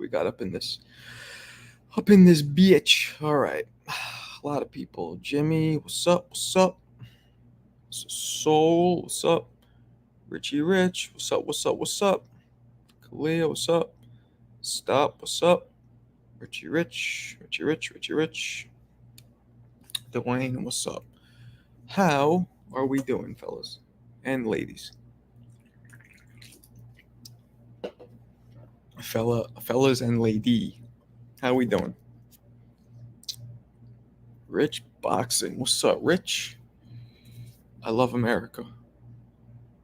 we got up in this bitch? All right, a lot of people. Jimmy, what's up? What's up? Soul, what's up? Richie Rich, what's up? What's up? What's up? Kalia, what's up? Stop, what's up? Richie Rich, Richie Rich, Richie Rich. Dwayne, what's up? How are we doing, fellas and ladies? Fellas and lady, how we doing? Rich Boxing, what's up, Rich? I love America.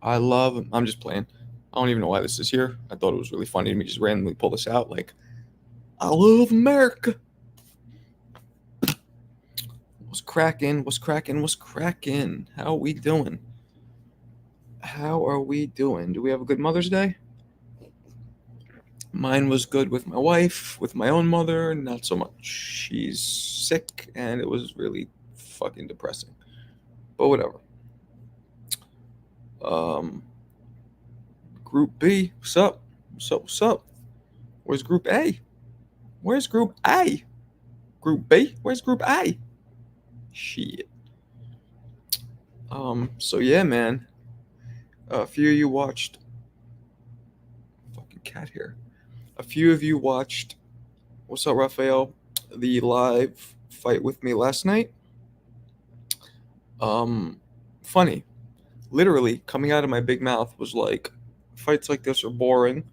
I'm just playing. I don't even know why this is here. I thought it was really funny to me just randomly pull this out. Like, I love America. What's cracking? What's cracking? What's cracking? How are we doing? How are we doing? Do we have a good Mother's Day? Mine was good with my wife, with my own mother, not so much. She's sick, and it was really fucking depressing. But whatever. Group B, what's up? What's up? What's up? Where's Group A? Where's Group A? Group B? Where's Group A? Shit. So yeah, man. A few of you watched. Fucking cat here. A few of you watched. What's up, Raphael? The live fight with me last night. Funny. Literally coming out of my big mouth was like, fights like this are boring.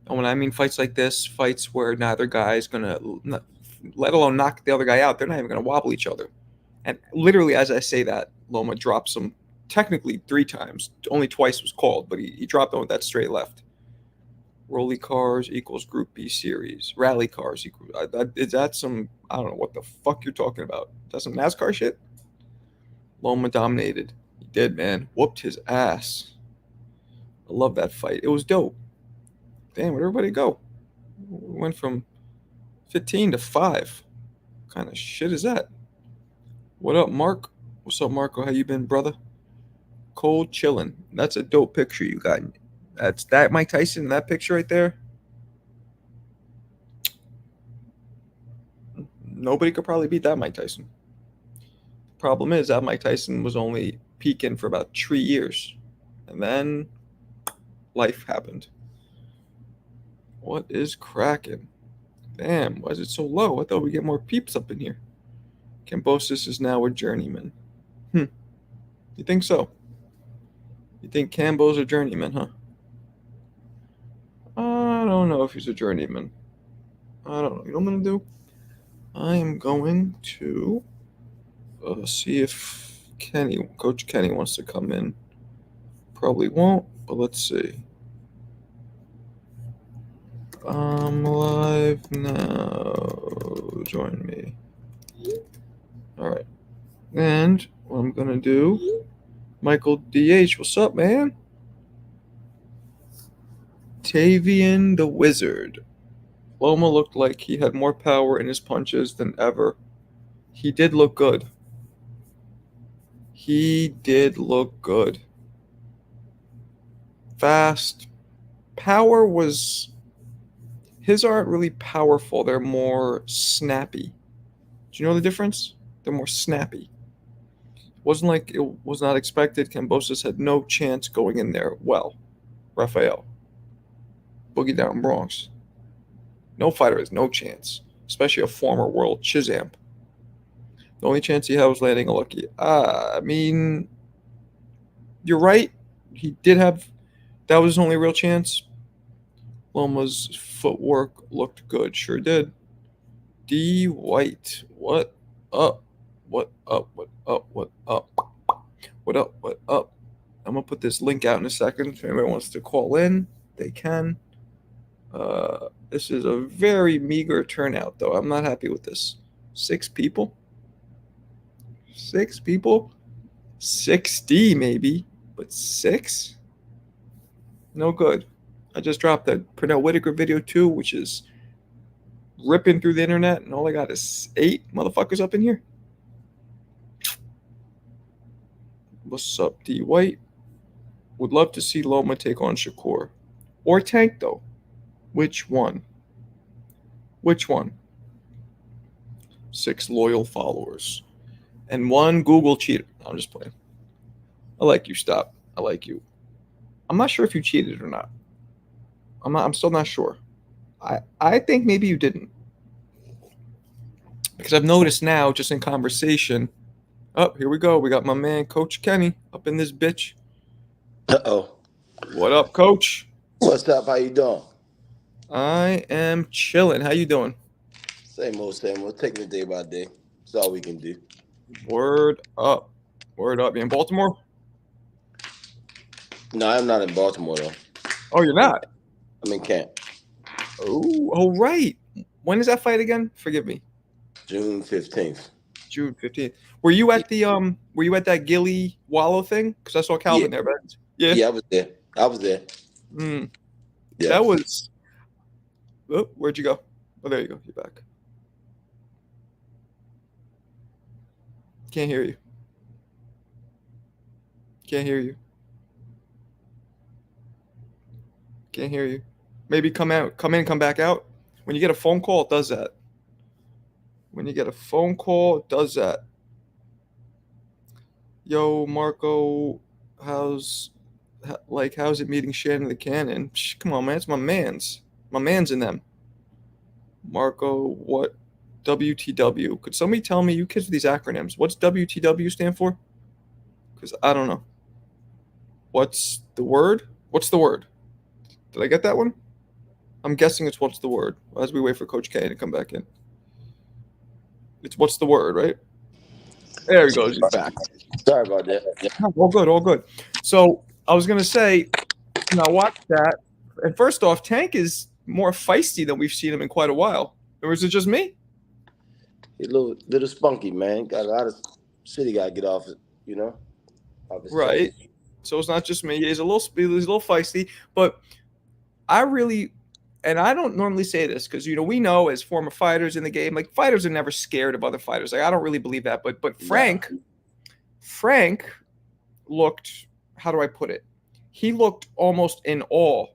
And when I mean fights like this, fights where neither guy is gonna, let alone knock the other guy out, they're not even gonna wobble each other. And literally, as I say that, Loma drops him technically 3 times. Only twice was called, but he dropped him with that straight left. Rolly cars equals Group B series. Rally cars equals. Is that some? I don't know what the fuck you're talking about. Is that some NASCAR shit? Loma dominated. He did, man. Whooped his ass. I love that fight. It was dope. Damn, where'd everybody go? We went from 15 to 5. What kind of shit is that? What up, Mark? What's up, Marco? How you been, brother? Cold chillin'. That's a dope picture you got. That's that Mike Tyson, that picture right there. Nobody could probably beat that Mike Tyson. Problem is that Mike Tyson was only peaking for about 3 years. And then life happened. What is cracking? Damn, why is it so low? I thought we'd get more peeps up in here. Kambosos is now a journeyman. You think so? You think Cambo's a journeyman, huh? I don't know if he's a journeyman. I don't know. You know what I'm going to do? I am going to see if Coach Kenny wants to come in. Probably won't, but let's see. I'm live now. Join me. All right. And what I'm going to do, Michael DH, what's up, man? Tavian the Wizard. Loma looked like he had more power in his punches than ever. He did look good. He did look good. Fast. Power was... His aren't really powerful. They're more snappy. Do you know the difference? They're more snappy. It wasn't like it was not expected. Kambosos had no chance going in there. Well, Raphael. Boogie Down Bronx. No fighter has no chance. Especially a former world Chizamp. The only chance he had was landing a lucky. I mean, you're right. He did have... That was his only real chance. Loma's footwork looked good. Sure did. D. White. What up? What up? What up? What up? What up? What up? I'm going to put this link out in a second. If anybody wants to call in, they can. This is a very meager turnout, though. I'm not happy with this. 6 people? 6 people? 60 maybe, but 6? No good. I just dropped that Pernell Whitaker video too, which is ripping through the internet, and all I got is 8 motherfuckers up in here. What's up, D. White? Would love to see Loma take on Shakur. Or Tank, though. Which one? Which one? 6 loyal followers. And 1 Google cheater. I'm just playing. I like you, stop. I like you. I'm not sure if you cheated or not. I'm still not sure. I think maybe you didn't. Because I've noticed now, just in conversation. Oh, here we go. We got my man, Coach Kenny, up in this bitch. Uh-oh. What up, Coach? What's up? How you doing? I am chilling. How you doing? Same old, same old. Taking it day by day. That's all we can do. Word up. Word up. You in Baltimore? No, I'm not in Baltimore, though. Oh, you're not? I'm in camp. Oh, right. When is that fight again? Forgive me. June 15th. June 15th. Were you at that Gilly Wallow thing? Because I saw Calvin there, right? Yeah. Yeah, I was there. Mm. Yes. That was. Oh, where'd you go? Oh, there you go. You're back. Can't hear you. Can't hear you. Can't hear you. Maybe come out. Come in. Come back out. When you get a phone call, it does that. When you get a phone call, it does that. Yo, Marco, how's it meeting Shannon the Cannon? Come on, man, it's my man's in them. Marco, what WTW? Could somebody tell me, you kids with these acronyms, what's WTW stand for? Because I don't know. What's the word? What's the word? Did I get that one? I'm guessing it's what's the word as we wait for Coach K to come back in. It's what's the word, right? There he goes. He's back. Sorry about that. Yeah. All good, all good. So I was gonna say, I watched that, and first off, Tank is more feisty than we've seen him in quite a while. Or is it just me? He's a little spunky, man. Got a lot of shit he got to get off it, off his Right. chest. So it's not just me. He's a little feisty, but I really, and I don't normally say this because we know as former fighters in the game, like fighters are never scared of other fighters. Like I don't really believe that, but Frank looked, how do I put it? He looked almost in awe.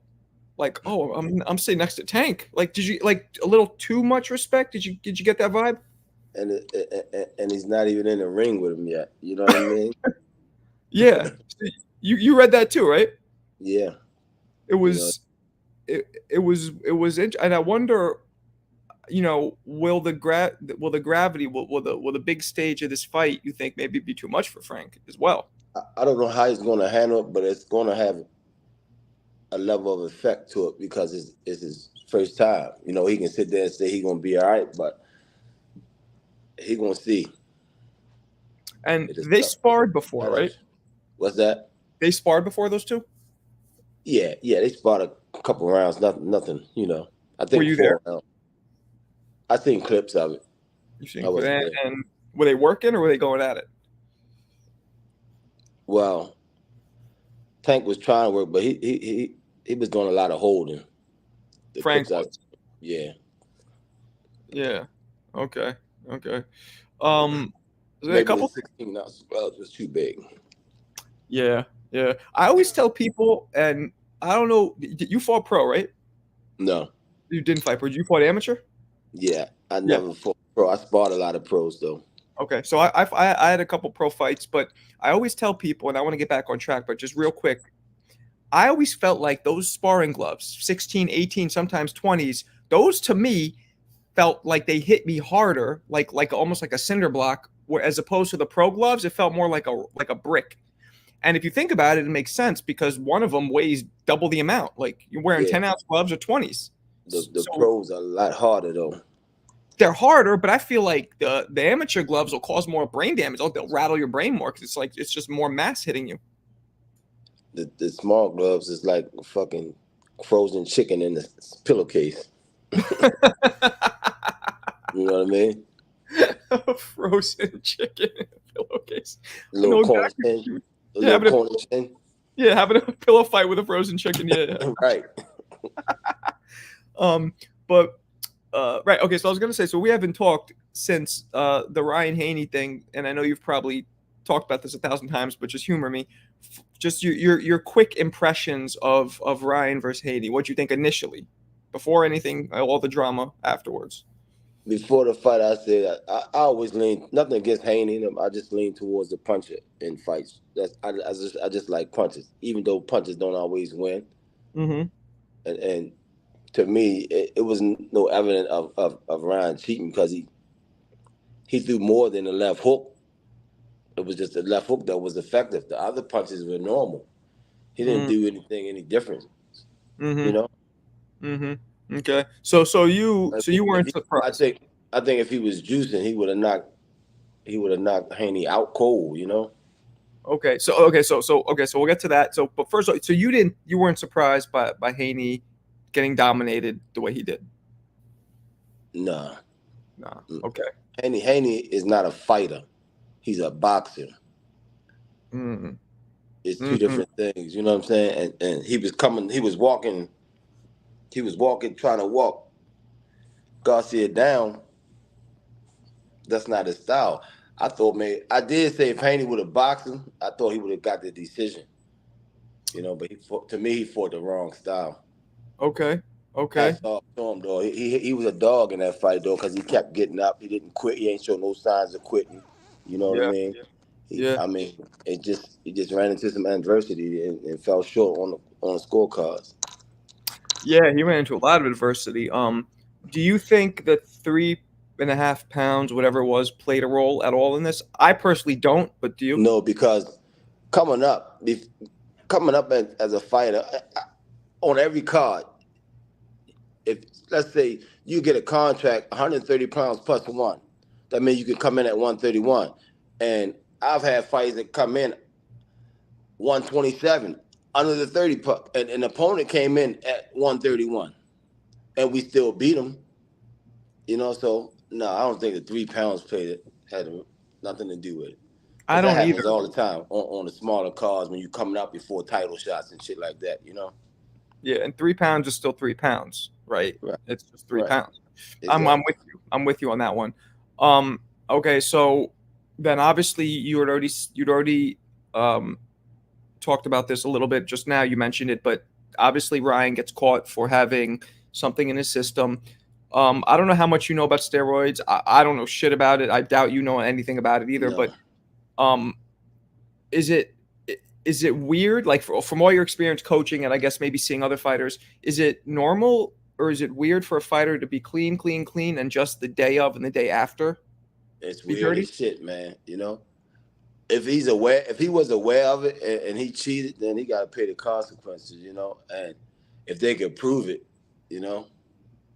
Like, oh, I'm sitting next to Tank. Like, did you like a little too much respect? Did you get that vibe? And he's not even in the ring with him yet. You know what I mean? Yeah. You read that too, right? Yeah. It was and I wonder, will the gravity, will the big stage of this fight, you think, maybe be too much for Frank as well? I don't know how he's going to handle it, but it's going to have a level of effect to it because it's his first time. He can sit there and say he's going to be all right, but he's going to see. And they sparred before, right? What's that? They sparred before, those two? Yeah, they sparred a couple rounds. Nothing. I think. Were you there? I seen clips of it. You seen clips? And were they working or were they going at it? Well, Tank was trying to work, but he was doing a lot of holding. Frank was. Yeah. Yeah. Okay. A couple 16 ounces was too big. Yeah. I always tell people, and I don't know, you fought pro, right? No. You didn't fight pro. You fought amateur? Yeah, I never fought pro. I sparred a lot of pros though. Okay, so I had a couple pro fights, but I always tell people, and I want to get back on track, but just real quick, I always felt like those sparring gloves, 16, 18, sometimes 20s, those to me felt like they hit me harder, like almost like a cinder block, where as opposed to the pro gloves, it felt more like a brick. And if you think about it, it makes sense because one of them weighs double the amount. Like you're wearing 10-ounce gloves or 20s. The pros are a lot harder though. They're harder, but I feel like the amateur gloves will cause more brain damage. They'll rattle your brain more because it's just more mass hitting you. The small gloves is like fucking frozen chicken in the pillowcase. You know what I mean? Frozen chicken in a pillowcase. Little corn chin. Yeah, having a pillow fight with a frozen chicken. Yeah. Right. Right. Okay. So I was gonna say, so we haven't talked since the Ryan Haney thing, and I know you've probably talked about this 1,000 times, but just humor me. Just your quick impressions of Ryan versus Haney. What do you think initially? before anything, all the drama afterwards? Before the fight, I said I always lean nothing against Haney and them. I just lean towards the puncher in fights. I just like punches, even though punches don't always win. Mm-hmm. And to me, it was no evidence of Ryan cheating because he threw more than the left hook. It was just the left hook that was effective. The other punches were normal. He didn't do anything any different. You Mm-hmm. know, Mm-hmm. Okay. So you if weren't he, surprised. I think if he was juicing, he would have knocked Haney out cold. You know, Okay, so we'll get to that. So, but first, so you weren't surprised by Haney getting dominated the way he did. nah. Nah. Okay. Haney is not a fighter. He's a boxer. Mm-hmm. It's two Mm-hmm. different things. You know what I'm saying? And he was coming. He was walking, trying to walk Garcia down. That's not his style. I thought, man, I did say if Haney would have boxed him, I thought he would have got the decision. You know, but to me, he fought the wrong style. Okay. Okay. Hats off to him, though. He was a dog in that fight, though, because he kept getting up. He didn't quit. He ain't show no signs of quitting. You know what I Yeah. mean? Yeah. I mean, he just ran into some adversity and fell short on the scorecards. Yeah. He ran into a lot of adversity. Do you think that 3.5 pounds, whatever it was, played a role at all in this? I personally don't, but do you? No, because coming up, coming up as a fighter on every card, if let's say you get a contract 130 pounds plus one, that means you can come in at 131. And I've had fights that come in 127 under the 30, and an opponent came in at 131, and we still beat them. You know, so no, I don't think the 3 pounds had nothing to do with it. I Because that don't happens either. all the time on the smaller cards when you coming out before title shots and shit like that, you know? Yeah, and 3 pounds is still 3 pounds, right? Right, It's just three right. pounds. I'm Exactly. with you. I'm with you on that one. Um, okay, so then obviously you'd already um talked about this a little bit just now. You mentioned it, but obviously Ryan gets caught for having something in his system. I don't know how much you know about steroids. I don't know shit about it. I doubt you know anything about it either. No. But um, is it is it weird? Like from all your experience coaching and I guess maybe seeing other fighters, is it normal or is it weird for a fighter to be clean, clean, clean, and just the day of and the day after It's be weird as dirty? shit, man. You know? If he was aware of it and he cheated, then he gotta pay the consequences, you know? And if they could prove it, you know,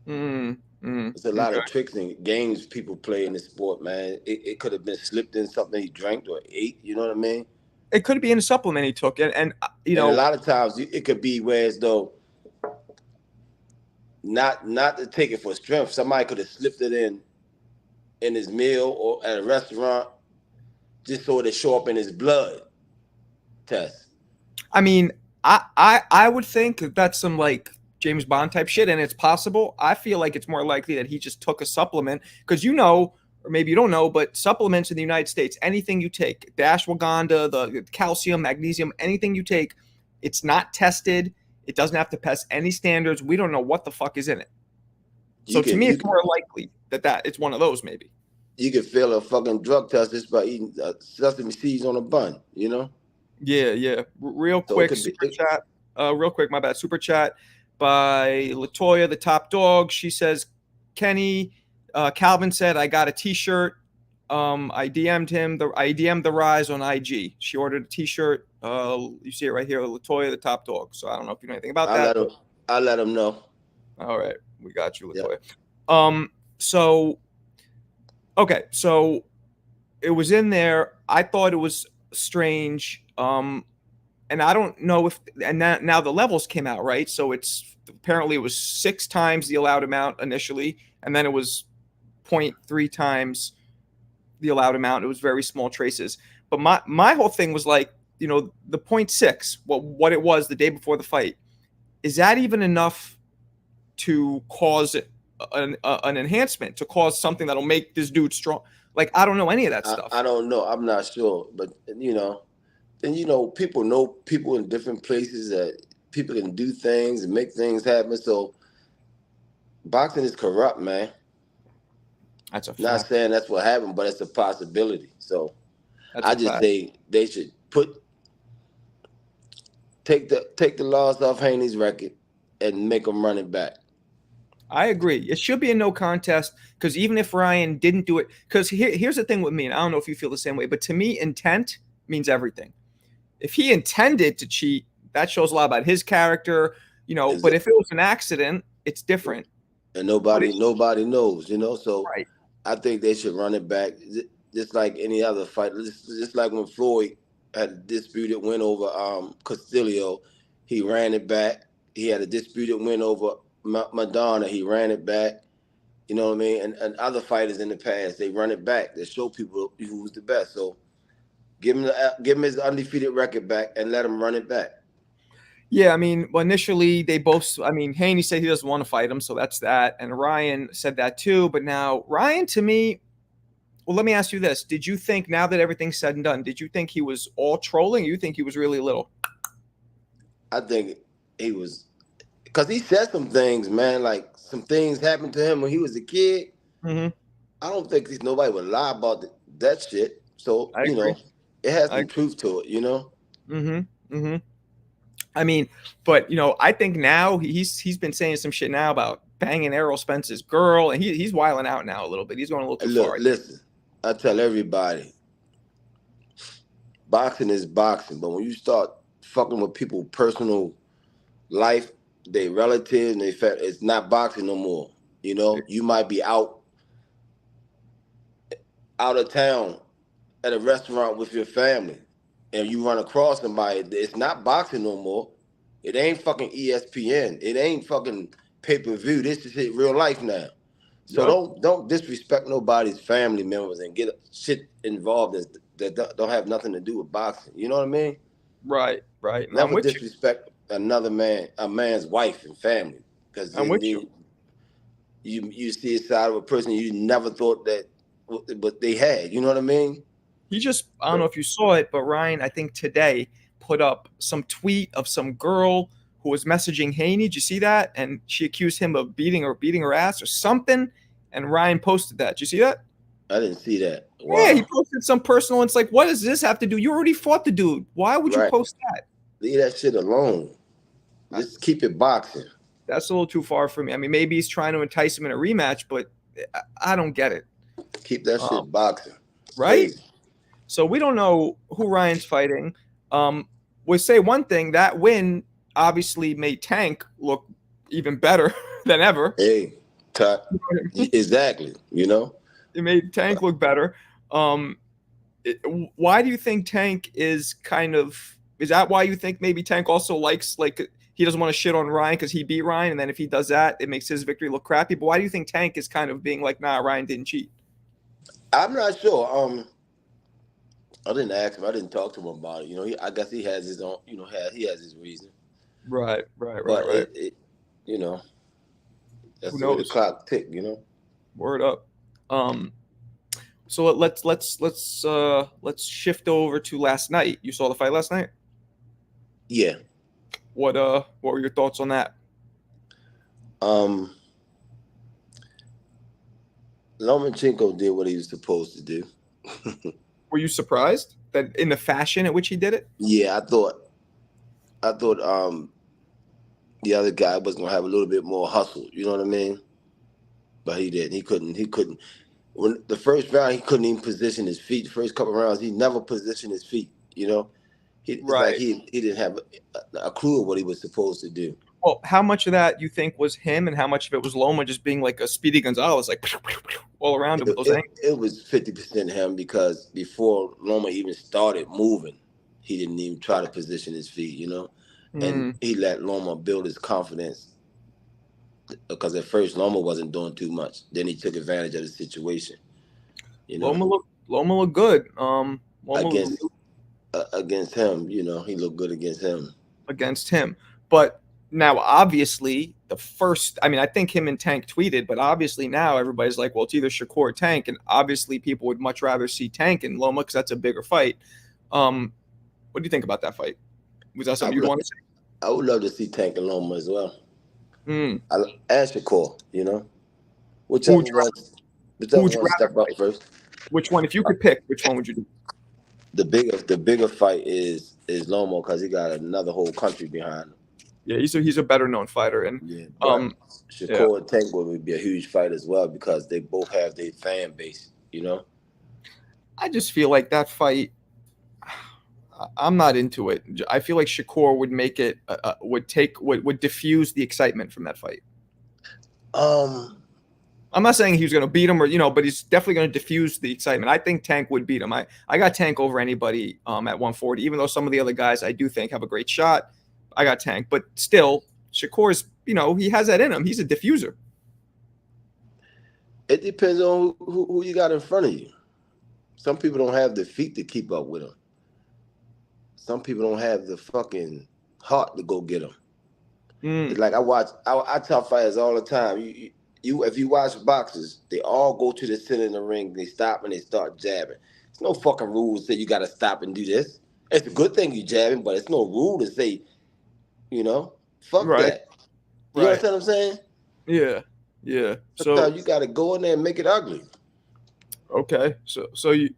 Mm, mm, there's a lot okay. of tricks and games people play in this sport, man. It could have been slipped in something he drank or ate, you know what I mean? It could be in a supplement he took, and And a lot of times it could be where as though not to take it for strength. Somebody could have slipped it in his meal or at a restaurant just so it show up in his blood test. I mean, I would think that that's some like James Bond type shit, and it's possible. I feel like it's more likely that he just took a supplement because or maybe you don't know, but supplements in the United States, anything you take, the ashwagandha, the calcium, magnesium, anything you take, it's not tested. It doesn't have to pass any standards. We don't know what the fuck is in it. You So to can me, you it's can more likely that it's one of those maybe. you can fail a fucking drug test just by eating sesame seeds on a bun, you know. Yeah, yeah. Real So it quick, could be. super chat. Real quick, my bad. Super chat by Latoya, the top dog. She says, Kenny, Calvin said, I got a T-shirt. I DM'd the Rise on IG. She ordered a T-shirt. You see it right here, Latoya, the top dog. So I don't know if you know anything about I that, let him. but I let him know. all right, we got you, Yeah. Latoya. So okay, so it was in there. I thought it was strange. And I don't know if and now the levels came out, right? So it's apparently it was 6 times the allowed amount initially, and then it was 0.3 times the allowed amount. It was very small traces. But my whole thing was like, the 0.6, what it was the day before the fight, is that even enough to cause an enhancement, to cause something that'll make this dude strong? Like, I don't know any of that I stuff. don't know. I'm not sure, but and people know people in different places that people can do things and make things happen. So boxing is corrupt, man. That's a Not fact. saying that's what happened, but it's a possibility. So That's I a just fact. say they should take the loss off Haney's record and make him run it back. I agree. It should be a no contest because even if Ryan didn't do it, because here's the thing with me, and I don't know if you feel the same way, but to me, intent means everything. If he intended to cheat, that shows a lot about his character, Is but if it was an accident, it's different. and But nobody knows, So right. I think they should run it back, just like any other fight. Just like when Floyd had a disputed win over Castillo, he ran it back. He had a disputed win over Madonna. He ran it back. You know what I mean? And other fighters in the past, they run it back. They show people who's the best. So give him his undefeated record back and let him run it back. Yeah, I mean, well, initially they both. I mean, Haney said he doesn't want to fight him, so that's that. And Ryan said that too. But now Ryan, to me, well, let me ask you this: did you think, now that everything's said and done, did you think he was all trolling? Or you think he was really little? I think he was, because he said some things, man. Like some things happened to him when he was a kid. Mm-hmm. I don't think nobody would lie about that shit. So I agree. it has I some truth to it. Mm-hmm. Mm-hmm. I mean, but I think now he's been saying some shit now about banging Errol Spence's girl, and he's wilding out now a little bit. He's going a little too And far, look, I think. listen. I tell everybody, boxing is boxing, but when you start fucking with people's personal life, they relatives, and it's not boxing no more. You might be out of town at a restaurant with your family, and you run across somebody. It's not boxing no more. It ain't fucking ESPN. It ain't fucking pay-per-view. This is real life now. So Yep. don't disrespect nobody's family members and get shit involved that don't have nothing to do with boxing. You know what I mean? Right. Right. And I'm Never with you. disrespect a man's wife and family, because I'm then with you. you see a side of a person you never thought that, but they had. You know what I mean? He just, I don't know So if you saw it, but Ryan, I think today put up some tweet of some girl who was messaging Haney. Did you see that? And she accused him of beating her ass or something. And Ryan posted that. Did you see that? I didn't see that. Yeah, he Wow. posted some personal. It's like, what does this have to do? You already fought the dude. Why would you Right. post that? Leave that shit alone. Just keep it boxing. That's a little too far for me. I mean, maybe he's trying to entice him in a rematch, but I don't get it. Keep that shit boxing. It's Right? crazy. So we don't know who Ryan's fighting. We say one thing, that win obviously made Tank look even better than ever. Hey, exactly. It made Tank look better. Why do you think Tank is is that why you think maybe Tank also likes, like, he doesn't want to shit on Ryan because he beat Ryan, and then if he does that, it makes his victory look crappy? But why do you think Tank is kind of being like, nah, Ryan didn't cheat? I'm not sure. I didn't ask him. I didn't talk to him about it. I guess he has his own. He has his reason. Right. But you know, that's Who the way the knows? clock tick. Word up. So let's shift over to last night. You saw the fight last night? Yeah. What were your thoughts on that? Lomachenko did what he was supposed to do. Were you surprised that in the fashion at which he did it? Yeah, I thought the other guy was gonna have a little bit more hustle. You know what I mean? But he didn't. He couldn't. When the first round, he couldn't even position his feet. The first couple of rounds, he never positioned his feet. It's like Right. he didn't have a clue of what he was supposed to do. Well, how much of that you think was him, and how much of it was Loma just being like a Speedy Gonzalez, like all around him with those angles? It was 50% him, because before Loma even started moving, he didn't even try to position his feet, and he let Loma build his confidence, because at first Loma wasn't doing too much. Then he took advantage of the situation, Loma looked good. Loma against him, he looked good against him. Against him. But now, obviously, I think him and Tank tweeted, but obviously now everybody's like, well, it's either Shakur or Tank. And obviously people would much rather see Tank and Loma because that's a bigger fight. What do you think about that fight? Was that something you'd want to see? I would love to see Tank and Loma as well. Mm. And Shakur, you know, Who whichever would you one, who whichever would you one rather step up fight? first. Which one, if you could pick, which one would you do? The bigger fight is Loma because he got another whole country behind him. Yeah, he's a better known fighter, and Yeah, but um, yeah, Shakur and Tank would be a huge fight as well because they both have their fan base. You know, I just feel like that fight. I'm not into it. I feel like Shakur would make it would diffuse the excitement from that fight. um, I'm not saying he was going to beat him or but he's definitely going to diffuse the excitement. I think Tank would beat him. I got Tank over anybody at 140, even though some of the other guys I do think have a great shot. I got Tank, but still, Shakur's he has that in him. He's a diffuser. it depends on who you got in front of you. Some people don't have the feet to keep up with him. Some people don't have the fucking heart to go get him. Mm. Like I tell fighters all the time. You if you watch boxers, they all go to the center of the ring. They stop and they start jabbing. There's no fucking rule to say you got to stop and do this. It's a good thing you jabbing, but it's no rule to say, fuck Right, that. You right. understand what I'm saying? Yeah, yeah. So Sometimes you got to go in there and make it ugly. okay, so you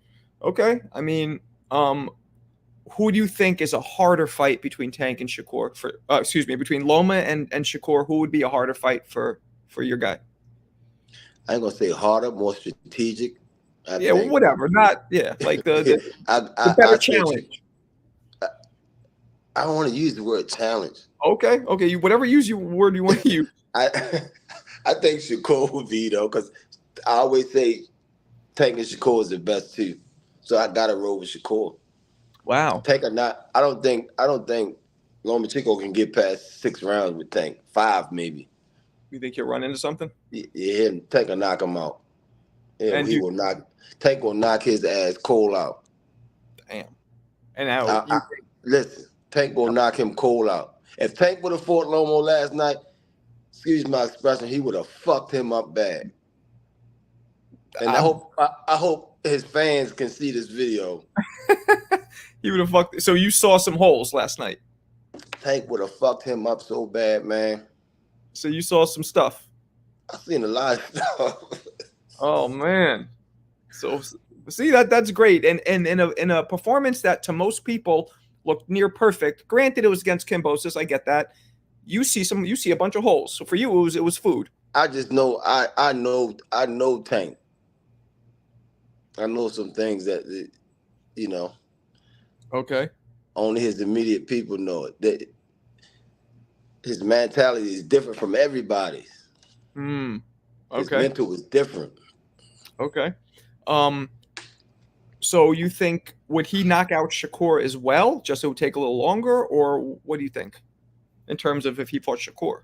okay. I mean, who do you think is a harder fight between Tank and Shakur? Excuse me, between Loma and Shakur, who would be a harder fight for your guy? I ain't gonna say harder, more strategic. I Yeah, well, think. whatever. Not like I, the I better I say challenge. I don't want to use the word challenge. Okay, okay. Whatever word you want to use. I I think Shakur would be though, because I always say Tank and Shakur is the best too. So I gotta roll with Shakur. Wow. Tank or not, I don't think Lomachenko can get past 6 rounds with Tank. 5 maybe. You think he'll run into something? Yeah, Tank will knock him out. Yeah, And he you, will knock Tank will knock his ass cold out. damn. And now I, listen, Tank will knock him cold out. If Tank would have fought Lomo last night, excuse my expression, he would have fucked him up bad. And I hope his fans can see this video. he would have fucked. So you saw some holes last night. Tank would have fucked him up so bad, man. So you saw some stuff. I've seen a lot of stuff. Oh man. So see that's great. And in a performance that to most people looked near perfect. Granted, it was against Kambosos. I get that. You see a bunch of holes. So for you, it was food. I just know I know Tank. I know some things that Okay. only his immediate people know it. That his mentality is different from everybody's. Hmm. His Okay. mental is different. Okay. Um. So you think would he knock out Shakur as well? Just it would take a little longer, or what do you think in terms of if he fought Shakur?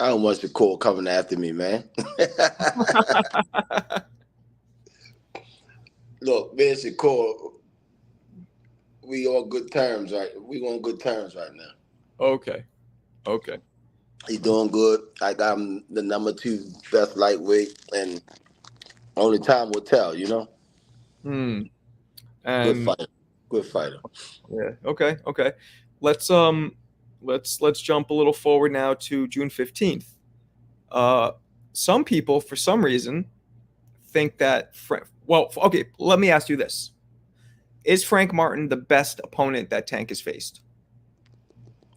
I don't want Shakur coming after me, man. Look, me and Shakur, we on good terms, right? We on good terms right now. Okay. Okay. He's doing good. I got him the number 2 best lightweight, and only time will tell, Hmm. Good And fighter. Good fighter. yeah. Okay. Okay. Let's let's jump a little forward now to June 15th. Uh, some people, for some reason, think that well, okay. Let me ask you this: is Frank Martin the best opponent that Tank has faced?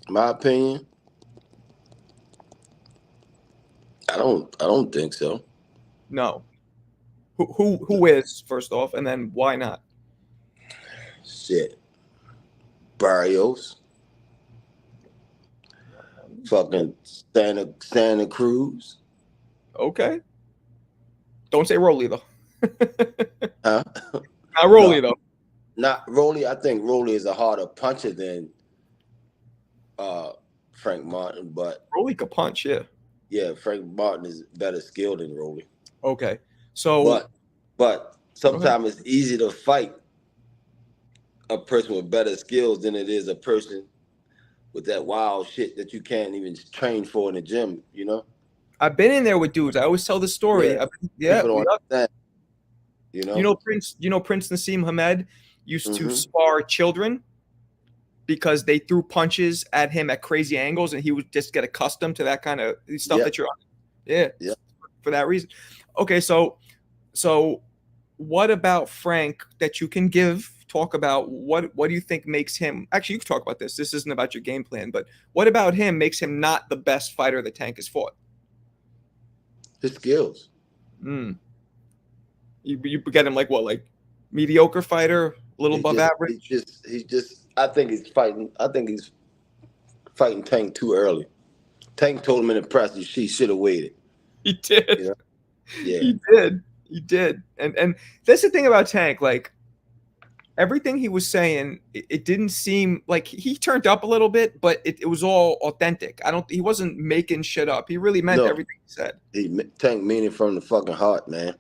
My opinion, I don't think so. No. Who is first off, and then why not? Shit. Barrios. Fucking Santa Cruz. Okay. Don't say Rolly though. Huh? Not Rolly No, though. not Rolly. I think Rolly is a harder puncher than Frank Martin, but Rolly could punch, yeah. yeah, Frank Martin is better skilled than Rolly. Okay. So But go ahead. sometimes it's easier to fight a person with better skills than it is a person with that wild shit that you can't even train for in the gym, I've been in there with dudes. I always tell this story. Yeah. Yeah, People don't understand, You know Prince Nassim Hamed used to Mm-hmm. spar children. because they threw punches at him at crazy angles, and he would just get accustomed to that kind of stuff Yep. that you're on. Yeah, Yep. for that reason. Okay, so what about Frank that you can talk about what do you think makes him, actually you can talk about this isn't about your game plan, but what about him makes him not the best fighter the Tank has fought? His skills. You get him like what, like mediocre fighter, a little above average? He's just I think he's fighting Tank too early. Tank told him in the press he should have waited. He did. You know? Yeah. He did. And that's the thing about Tank, like everything he was saying, it didn't seem like he turned up a little bit, but it was all authentic. He wasn't making shit up. He really meant everything he said. Tank meaning from the fucking heart, man.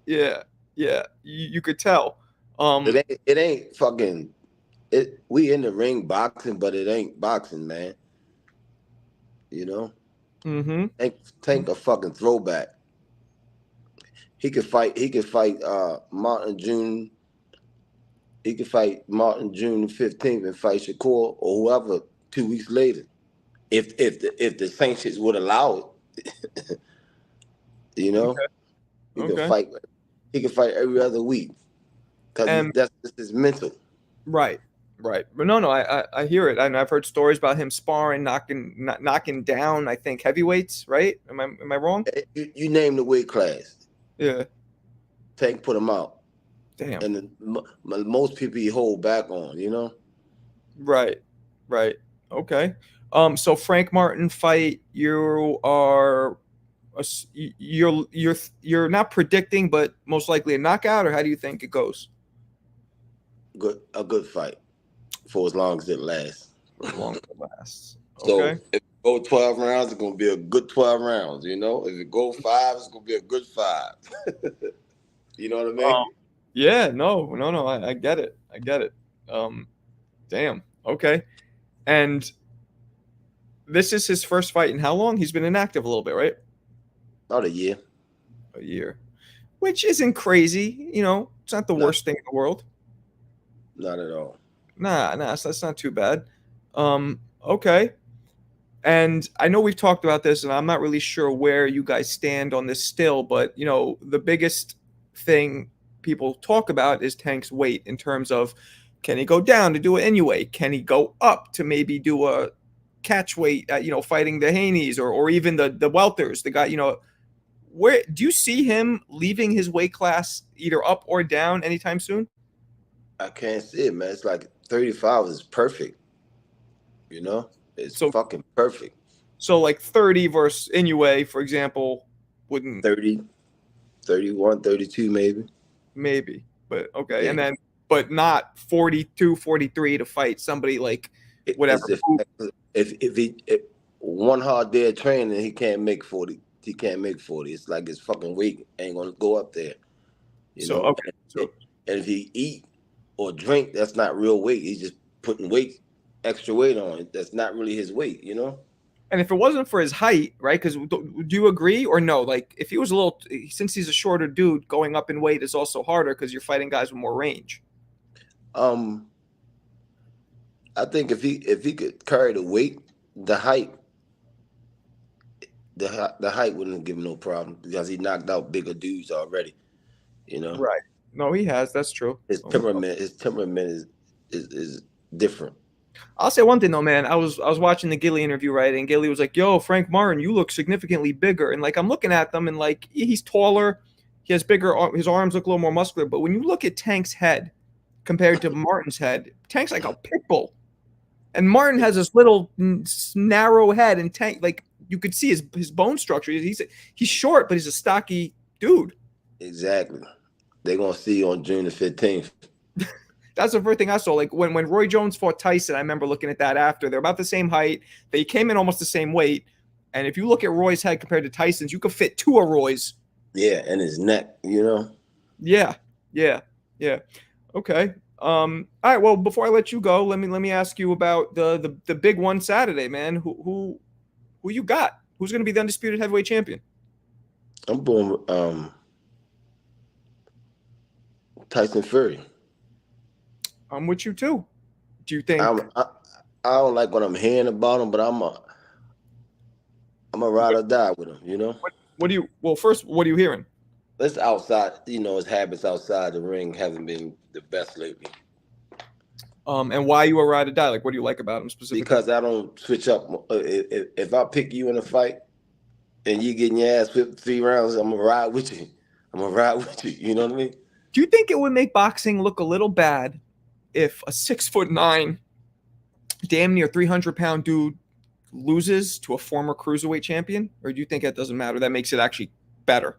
Yeah. You could tell. It ain't fucking it. We in the ring boxing, but it ain't boxing, man. You know. Mm-hmm. Tank a fucking throwback. He could fight Martin June. He could fight Martin June 15th and fight Shakur or whoever 2 weeks later, if the sanctions would allow it. You know, Okay. He could fight every other week because that's just his mental. Right. But no, I hear it, and I've heard stories about him sparring, knocking down, I think, heavyweights. Right? Am I wrong? You name the weight class. Yeah. Tank put him out. Damn. And most people you hold back on, you know. Right. Okay. So Frank Martin fight, you're not predicting, but most likely a knockout, or how do you think it goes? A good fight for as long as it lasts. As long as it lasts. So Okay. if it go 12 rounds, it's gonna be a good 12 rounds. You know, if it go 5, it's gonna be a good 5. You know what I mean? Yeah. No. I get it. Damn. Okay. And this is his first fight in how long? He's been inactive a little bit, right? About a year. A year, which isn't crazy. You know, it's not the worst thing in the world. Not at all. Nah, that's not too bad. Okay. And I know we've talked about this, and I'm not really sure where you guys stand on this still, but you know, the biggest thing people talk about is Tank's weight in terms of, can he go down to do it anyway? Can he go up to maybe do a catch weight, fighting the Haneys or even the welters, the guy, where do you see him leaving his weight class either up or down anytime soon? I can't see it, man. It's like 35 is perfect. You know, it's fucking perfect. So like 30 versus Inoue, for example, wouldn't 30, 31, 32 maybe. Maybe, but okay. Yeah. And then, but not 42, 43 to fight somebody like whatever. If one hard day of training, he can't make 40. He can't make 40. It's like his fucking weight ain't gonna go up there. You know? Okay. And if he eat or drink, that's not real weight. He's just putting extra weight on it. That's not really his weight, you know? And if it wasn't for his height, right? Because do you agree or no? Like if he was since he's a shorter dude, going up in weight is also harder because you're fighting guys with more range. I think if he could carry the weight, the height wouldn't give him no problem because he knocked out bigger dudes already. You know? Right. No, he has. That's true. His temperament is different. I'll say one thing though, man. I was watching the Gilly interview, right? And Gilly was like, "Yo, Frank Martin, you look significantly bigger." And like I'm looking at them, and like he's taller, he has bigger, his arms look a little more muscular. But when you look at Tank's head compared to Martin's head, Tank's like a pit bull, and Martin has this little narrow head, and Tank, like you could see his bone structure. He's short, but he's a stocky dude. Exactly. They're gonna see you on June the 15th. That's the first thing I saw. Like when Roy Jones fought Tyson, I remember looking at that after. They're about the same height. They came in almost the same weight. And if you look at Roy's head compared to Tyson's, you could fit two of Roy's. Yeah, and his neck, you know? Yeah. Okay. All right. Well, before I let you go, let me ask you about the big one Saturday, man. Who you got? Who's gonna be the undisputed heavyweight champion? I'm going Tyson Fury. I'm with you too. Do you think I don't like what I'm hearing about him, but I'm a ride or die with him. You know, What do you? Well, first, what are you hearing? it's outside. You know, his habits outside the ring haven't been the best lately. And why you a ride or die? Like, what do you like about him specifically? Because I don't switch up. If I pick you in a fight and you getting your ass whipped 3 rounds, I'm gonna ride with you. I'm gonna ride with you. You know what I mean? Do you think it would make boxing look a little bad if a 6'9", damn near 300-pound dude loses to a former cruiserweight champion, or do you think it doesn't matter? That makes it actually better.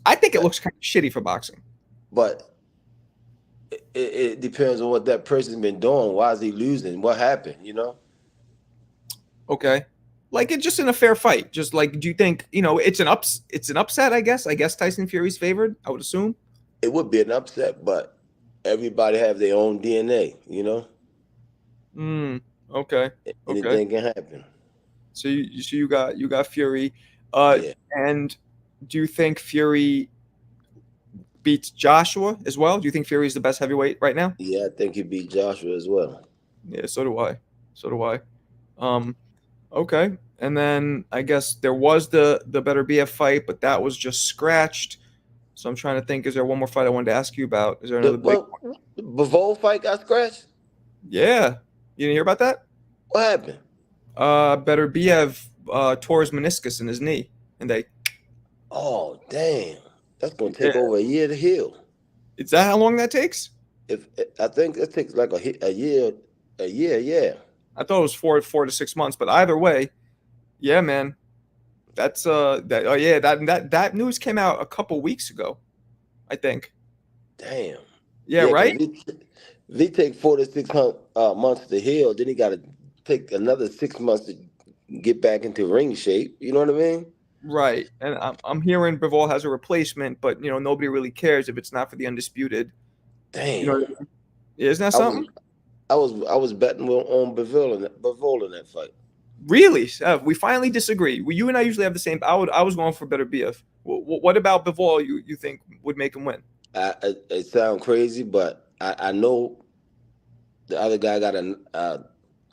I think it looks kind of shitty for boxing. But it depends on what that person's been doing. Why is he losing? What happened? You know? Okay, like it's just in a fair fight. Just like, do you think it's an upset? I guess. I guess Tyson Fury's favored. I would assume. It would be an upset, but everybody have their own DNA. You know? Okay. Okay. Anything can happen. So you got Fury, Yeah. and do you think Fury beats Joshua as well? Do you think Fury is the best heavyweight right now? Yeah, I think he beat Joshua as well. Yeah, so do I. So do I. Um, okay. And then I guess there was the better BF fight, but that was just scratched. So I'm trying to think, is there one more fight I wanted to ask you about? Is there another big one? The Bivol fight got scratched. Yeah. You didn't hear about that? What happened? Better BF tore his meniscus in his knee. And they Oh, damn! That's gonna yeah. take over a year to heal. Is that how long that takes? If I think it takes like a year, yeah. I thought it was 4 to 6 months, but either way, yeah, man. That's that oh yeah, that news came out a couple weeks ago, I think. Damn. Yeah, Yeah, because right? if he take 4 to 6 months to heal, then he got to take another 6 months to get back into ring shape. You know what I mean? Right. And I'm hearing Bivol has a replacement, but nobody really cares if it's not for the undisputed. You know Damn. what I mean? Isn't that I was something? I was betting on Bivol in that fight. Really? We finally disagree. You and I usually have the same. I was going for better BF. What about Bivol you think would make him win? It sounds crazy, but I know the other guy got a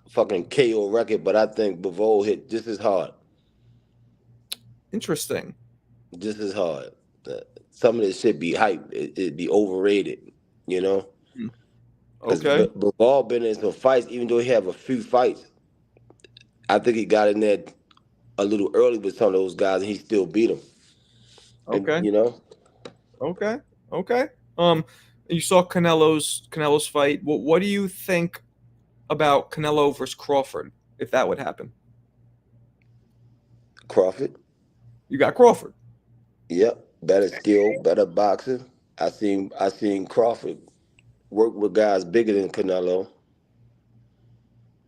fucking KO record, but I think Bivol hit just as hard. Interesting. Just as hard. Some of this shit be hype. It be overrated, you know? Hmm. Because Okay. Bivol been in some fights, even though he have a few fights. I think he got in there a little early with some of those guys, and he still beat them. And Okay. you know, Okay. Okay. You saw Canelo's fight. What do you think about Canelo versus Crawford if that would happen? Crawford, You got Crawford. yep, better skill, better boxer. I seen Crawford work with guys bigger than Canelo,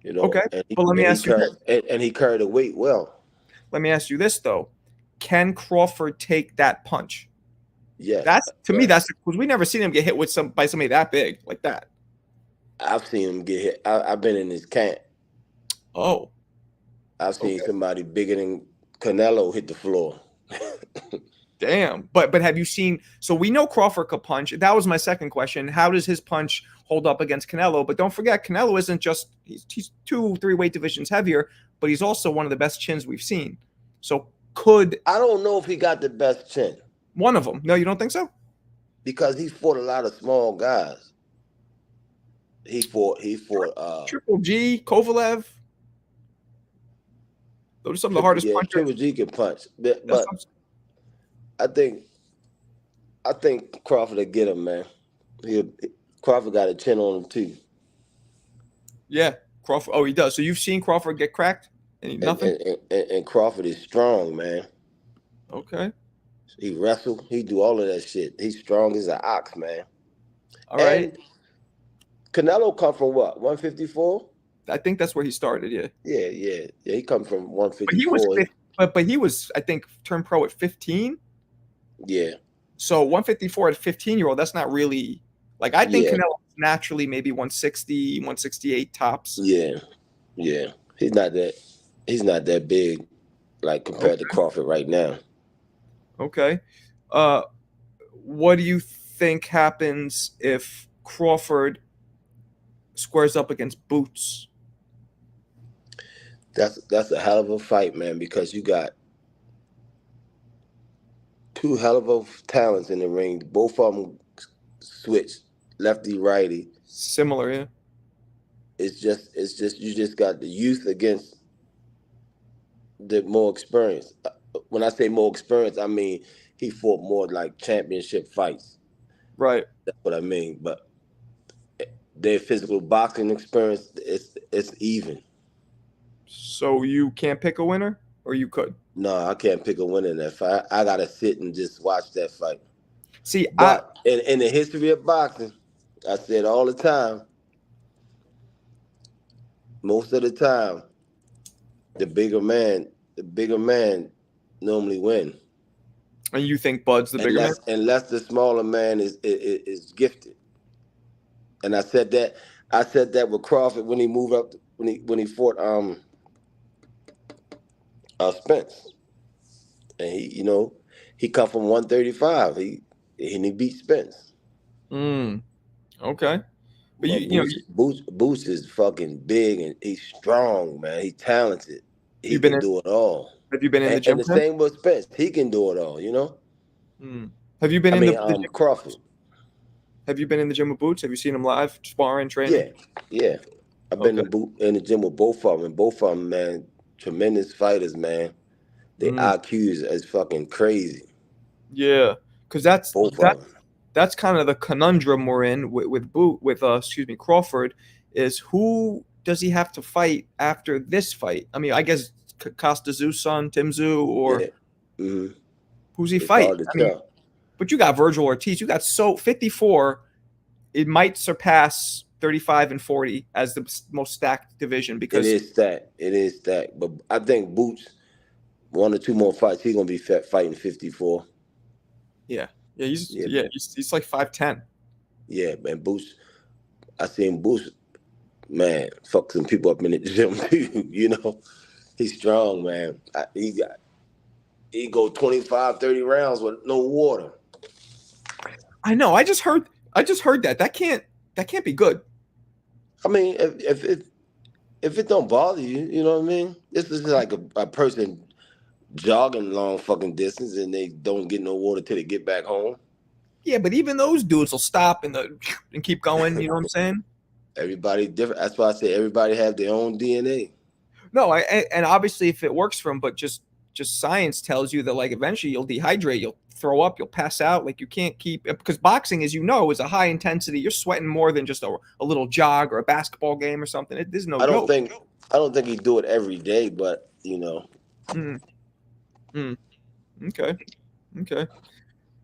you Okay. know, and he But let me and he ask you carried this. and he carried the weight well. Let me ask you this though. Can Crawford take that punch? Yes, That's to me, yes. that's because we never seen him get hit with by somebody that big like that. I've seen him get hit. I've been in his camp. Oh, I've seen okay. somebody bigger than Canelo hit the floor. Damn. But have you seen so we know Crawford could punch. That was my second question. How does his punch hold up against Canelo? But don't forget, Canelo isn't just he's 2, 3 weight divisions heavier, but he's also one of the best chins we've seen. So could I don't know if he got the best chin one of them? No, you don't think so? because he fought a lot of small guys. He fought Triple G, Kovalev. Those are some of the hardest punchers. Triple G can punch. That's But I think I think Crawford will get him, man. He Crawford got a chin on him too. yeah, Crawford. Oh, he does. So you've seen Crawford get cracked? And And nothing? and Crawford is strong, man. Okay. He wrestle, he do all of that shit. He's strong as an ox, man. All right. And Canelo come from what? 154? I think that's where he started. Yeah. Yeah. He come from But he was 154. but he was I think turned pro at 15. Yeah, So 154 at 15-year-old, that's not really like I think yeah, Canelo naturally maybe 160, 168 tops. yeah, yeah. He's not that big, like compared to Okay. Crawford right now. Okay. Uh what do you think happens if Crawford squares up against Boots? That's a hell of a fight, man, because you got two hell of a talents in the ring. Both of them switch lefty righty. Similar, yeah. It's just you just got the youth against the more experience. When I say more experience, I mean he fought more like championship fights. Right. That's what I mean. But their physical boxing experience, it's even. So you can't pick a winner, or you could? No, I can't pick a winner in that fight. I gotta sit and just watch that fight. See, But in the history of boxing, I said all the time, most of the time, the bigger man normally win. and you think Bud's the bigger man? Unless the smaller man is gifted. And I said that with Crawford when he moved up when he fought Spence. And he come from 135. He beat Spence. Okay. But But Boots is fucking big and he's strong, man. He's talented. He you've been can in, do it all. have you been in the And gym the with him? same with Spence. He can do it all, you know? Have you been I in mean, the gym? Crawford. Have you been in the gym with Boots? Have you seen him live, sparring, training? Yeah. I've been Okay. in the gym with both of them, and both of them, man, tremendous fighters, man. Their IQs is fucking crazy. Yeah, because that's Both that of them. that's kind of the conundrum we're in with Crawford, is who does he have to fight after this fight? I mean, I guess Costa Zoo's son, Tim Zoo, or Yeah. Mm-hmm. who's he It's fight? hard to I mean, tell. but you got Virgil Ortiz. You got 54. It might surpass 35 and 40 as the most stacked division It because is stacked. It is stacked. But I think Boots, one or two more fights, he's gonna be fighting 54. yeah, Yeah, he's like 5'10. yeah, man. Boots, I seen Boots, man, fuck some people up in the gym too. He's strong, man. He go 25, 30 rounds with no water. I know. I just heard that. That can't be good. I mean, if it don't bother you, you know what I mean? This is like a person jogging long fucking distance and they don't get no water till they get back home. Yeah, but even those dudes will stop and keep going. You know what I'm saying? Everybody different. That's why I say everybody have their own DNA. No, and obviously if it works for them, but just science tells you that like eventually you'll dehydrate, you'll throw up, you'll pass out. Like you can't keep, because boxing, as you know, is a high intensity. You're sweating more than just a little jog or a basketball game or something. There's no I don't joke. think I don't think he do it every day, but Mm, mm, okay, okay.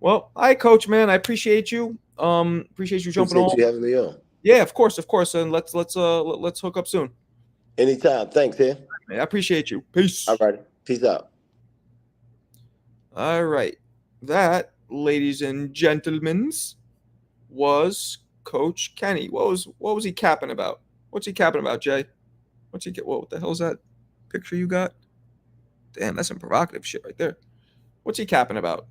Well, all right, Coach, man, I appreciate you. Appreciate you jumping appreciate on. you having me on. Yeah, of course, and let's hook up soon. Anytime. Thanks, man. I appreciate you. Peace. All right. Peace out. All right. That, ladies and gentlemen, was Coach Kenny. What was he capping about? What's he capping about, Jay? What the hell is that picture you got? Damn, that's some provocative shit right there. What's he capping about?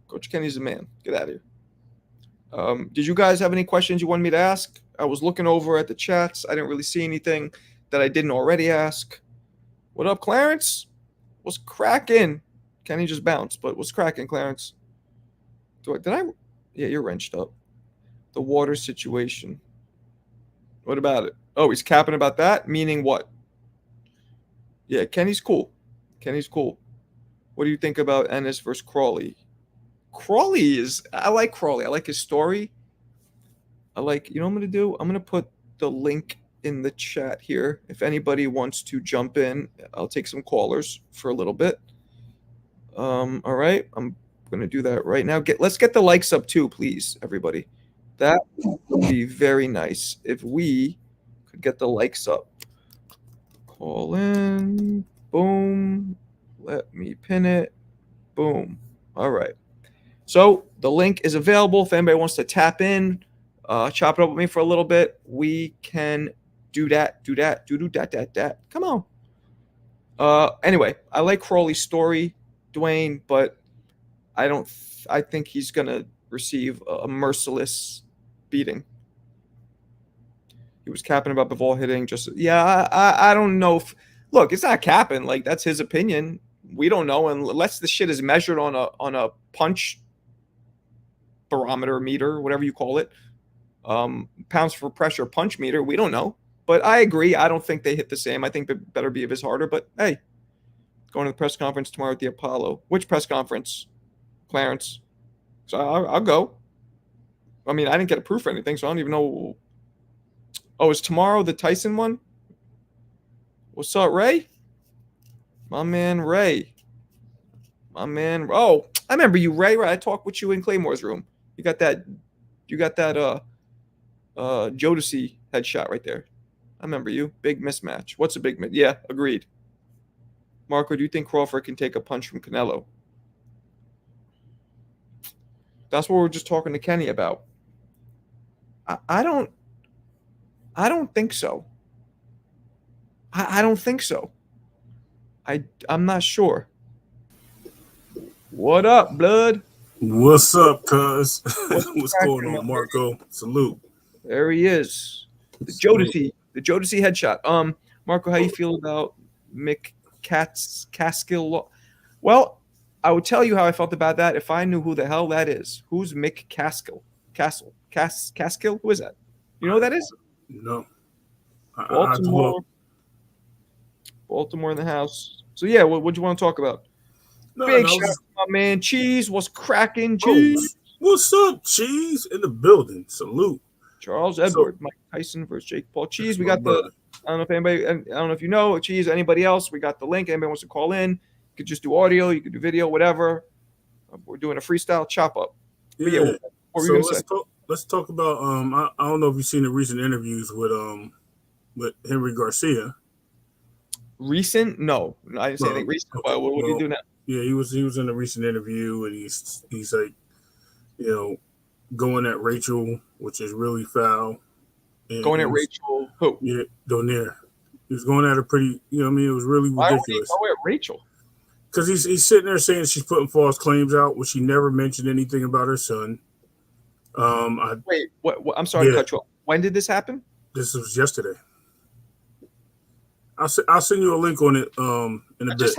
Coach Kenny's the man. Get out of here. Did you guys have any questions you wanted me to ask? I was looking over at the chats. I didn't really see anything that I didn't already ask. What up, Clarence? What's cracking? Kenny just bounced, but what's cracking, Clarence? Yeah, you're wrenched up. The water situation. What about it? Oh, he's capping about that? Meaning what? Yeah, Kenny's cool. Kenny's cool. What do you think about Ennis versus Crawley? I like Crawley. I like his story. You know what I'm going to do? I'm going to put the link in the chat here. If anybody wants to jump in, I'll take some callers for a little bit. All right. I'm going to do that right now. Let's get the likes up too, please, everybody. That would be very nice if we could get the likes up. Call in. Boom. Let me pin it. Boom. All right. So the link is available. If anybody wants to tap in, chop it up with me for a little bit, we can do that. Do that. Come on. Anyway, I like Crawley's story, Dwayne, but I think he's gonna receive a merciless beating. He was capping about Bivol hitting. I don't know if look, it's not capping. Like, that's his opinion. We don't know unless the shit is measured on a punch barometer meter, whatever you call it, pounds for pressure punch meter. We don't know. But I agree. I don't think they hit the same. I think it better be of his harder. But hey, going to the press conference tomorrow at the Apollo. Which press conference, Clarence? So I'll go. I mean, I didn't get approved for anything, so I don't even know. Oh, is tomorrow the Tyson one? What's up, Ray? My man, Ray. My man. Oh, I remember you, Ray. Right? I talked with you in Claymore's room. You got that Jodeci headshot right there. I remember you. Big mismatch. What's a big mismatch? Yeah, agreed. Marco, do you think Crawford can take a punch from Canelo? That's what we were just talking to Kenny about. I don't think so. I don't think so. I'm not sure. What up, blood? What's up, cuz? What's going on, Marco? Salute. There he is. The Jodeci headshot. Marco, how you feel about Mick Caskill? Well, I would tell you how I felt about that if I knew who the hell that is. Who's Mick Caskill? Caskill? Who is that? You know who that is? No. Baltimore in the house. So yeah, what do you want to talk about? Big shout out to my man Cheese. What's cracking, Cheese? What's up, Cheese? In the building. Salute. Charles Edward, Mike Tyson versus Jake Paul. Cheese, we got the. I don't know if anybody. I don't know if you know Cheese. Anybody else? We got the link. Anybody wants to call in? You could just do audio. You could do video. Whatever. We're doing a freestyle chop up. Yeah. What were you gonna say? Let's talk about. I don't know if you've seen the recent interviews with Henry Garcia. Recent? No, I didn't say anything recent. Okay. What did he do now? Yeah, he was in a recent interview, and he's like, going at Rachel, which is really foul. And going at Rachel, who? Yeah, Donaire. He was going at her pretty. It was really ridiculous. Why would he go at Rachel? Because he's sitting there saying she's putting false claims out, which she never mentioned anything about her son. Wait, what? I'm sorry to cut you off. When did this happen? This was yesterday. I'll send you a link on it in a bit.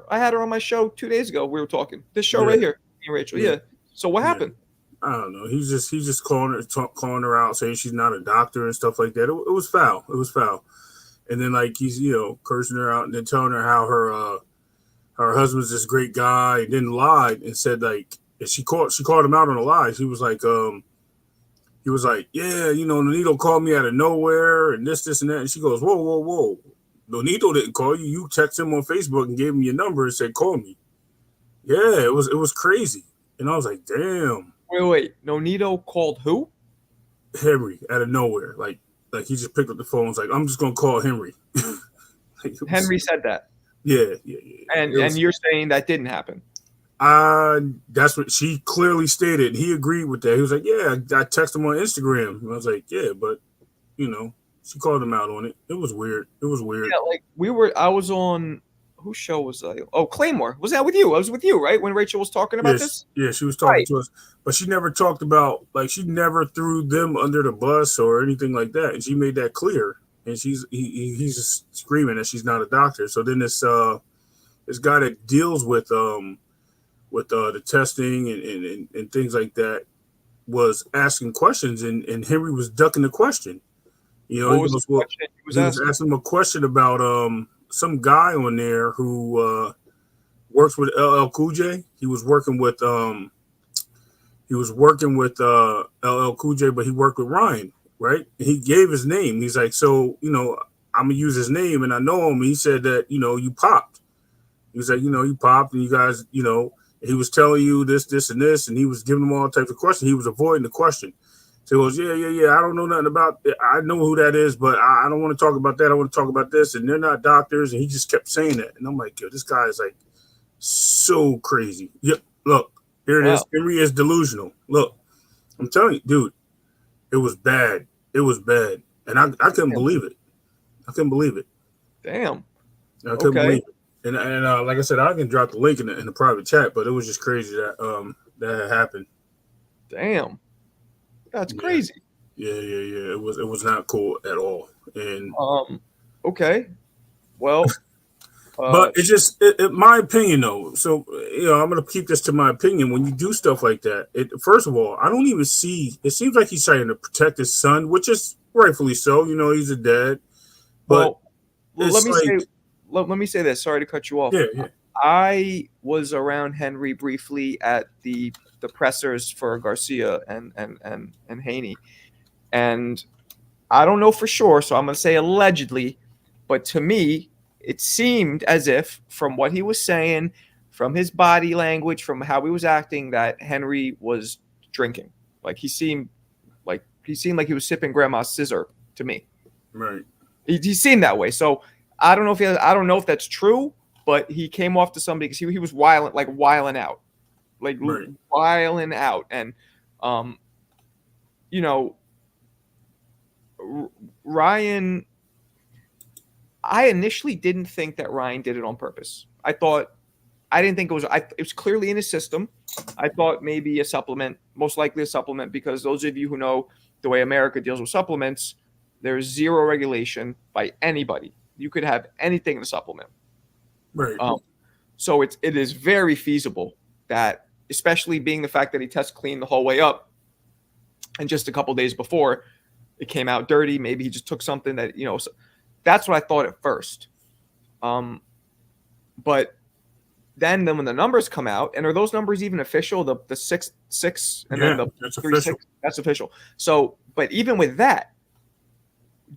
I had her on my show 2 days ago. We were talking. This show right here, Rachel. Yeah. So what happened? I don't know. He's just calling her out, saying she's not a doctor and stuff like that. It was foul. It was foul. And then like he's cursing her out and then telling her how her husband's this great guy, and then lied and said like she called him out on a lie. He was like yeah, Nonito called me out of nowhere and this and that. And she goes, whoa. Nonito didn't call you. You text him on Facebook and gave him your number and said, call me. Yeah, it was crazy. And I was like, damn. Wait. Nonito called who? Henry out of nowhere. Like he just picked up the phone and was like, I'm just gonna call Henry. Henry said that. Yeah. And you're saying that didn't happen. That's what she clearly stated. He agreed with that. He was like, yeah, I texted him on Instagram. And I was like, yeah, but she called him out on it. It was weird. Yeah, like I was on, whose show was I? Oh, Claymore. Was that with you? I was with you, right? When Rachel was talking about this? Yeah, she was talking to us. But she never talked about, she never threw them under the bus or anything like that. And she made that clear. And he's just screaming that she's not a doctor. So then this guy that deals with the testing and things like that was asking questions. And Henry was ducking the question. He was asking him a question about some guy on there who works with LL Cool J. He was working with LL Cool J, but he worked with Ryan, right? And he gave his name. He's like, so I'm gonna use his name, and I know him. He said that you popped. He was like, you popped, and you guys, he was telling you this, and this, and he was giving them all types of questions. He was avoiding the question. So he goes, yeah. I don't know nothing about it. I know who that is, but I don't want to talk about that. I want to talk about this. And they're not doctors. And he just kept saying that. And I'm like, yo, this guy is like so crazy. Yep. Look, here it is. Henry is delusional. Look, I'm telling you, dude, it was bad. It was bad. And I couldn't believe it. I couldn't believe it. Damn. I couldn't believe it. And like I said, I can drop the link in the private chat, but it was just crazy that that happened. Damn. That's crazy. Yeah. It was not cool at all. And okay. Well, But it's just my opinion, though. So I'm gonna keep this to my opinion. When you do stuff like that, first of all, I don't even see. It seems like he's trying to protect his son, which is rightfully so. He's a dad. But let me say this. Sorry to cut you off. Yeah. I was around Henry briefly at the pressers for Garcia and Haney, and I don't know for sure, so I'm going to say allegedly, but to me, it seemed as if, from what he was saying, from his body language, from how he was acting, that Henry was drinking. Like he seemed like he was sipping grandma's scissor to me. Right. He seemed that way. So I don't know if that's true, but he came off to somebody because he was wiling out, right. wiling out, and Ryan. I initially didn't think that Ryan did it on purpose. I didn't think it was. It was clearly in his system. I thought maybe a supplement, most likely a supplement, because those of you who know the way America deals with supplements, there's zero regulation by anybody. You could have anything in a supplement. Right. So it is very feasible that, especially being the fact that he tests clean the whole way up, and just a couple days before it came out dirty, maybe he just took something that So that's what I thought at first. But then when the numbers come out, and are those numbers even official? The 6 and then the 3-6, that's official. So, but even with that,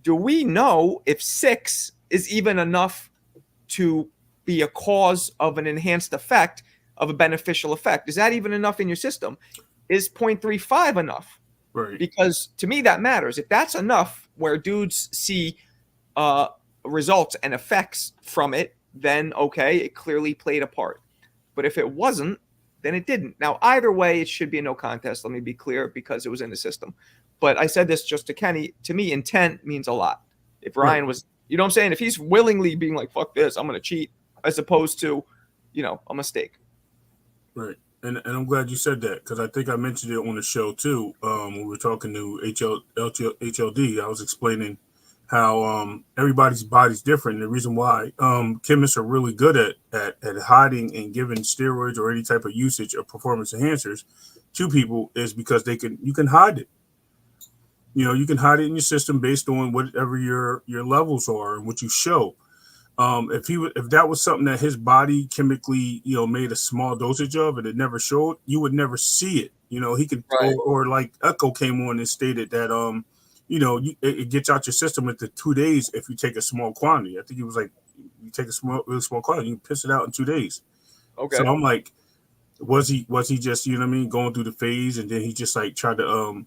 do we know if 6 is even enough to be a cause of an enhanced effect, of a beneficial effect? Is that even enough in your system? Is 0.35 enough? Right. Because to me that matters. If that's enough where dudes see results and effects from it, then okay, it clearly played a part. But if it wasn't, then it didn't. Now, either way, it should be a no contest. Let me be clear, because it was in the system. But I said this just to Kenny. To me, intent means a lot. If Ryan was, you know what I'm saying? If he's willingly being like, fuck this, I'm going to cheat, as opposed to, a mistake. Right. And I'm glad you said that, because I think I mentioned it on the show too. When we were talking to HLD, I was explaining how everybody's body's different. The reason why chemists are really good at hiding and giving steroids or any type of usage of performance enhancers to people is because you can hide it. You can hide it in your system based on whatever your levels are and what you show. If that was something that his body chemically, made a small dosage of and it never showed, you would never see it. He could, or like Echo came on and stated that, it gets out your system within 2 days if you take a small quantity. I think it was like, you take a really small quantity, you can piss it out in 2 days. Okay. So I'm like, was he just, going through the phase, and then he just like tried to,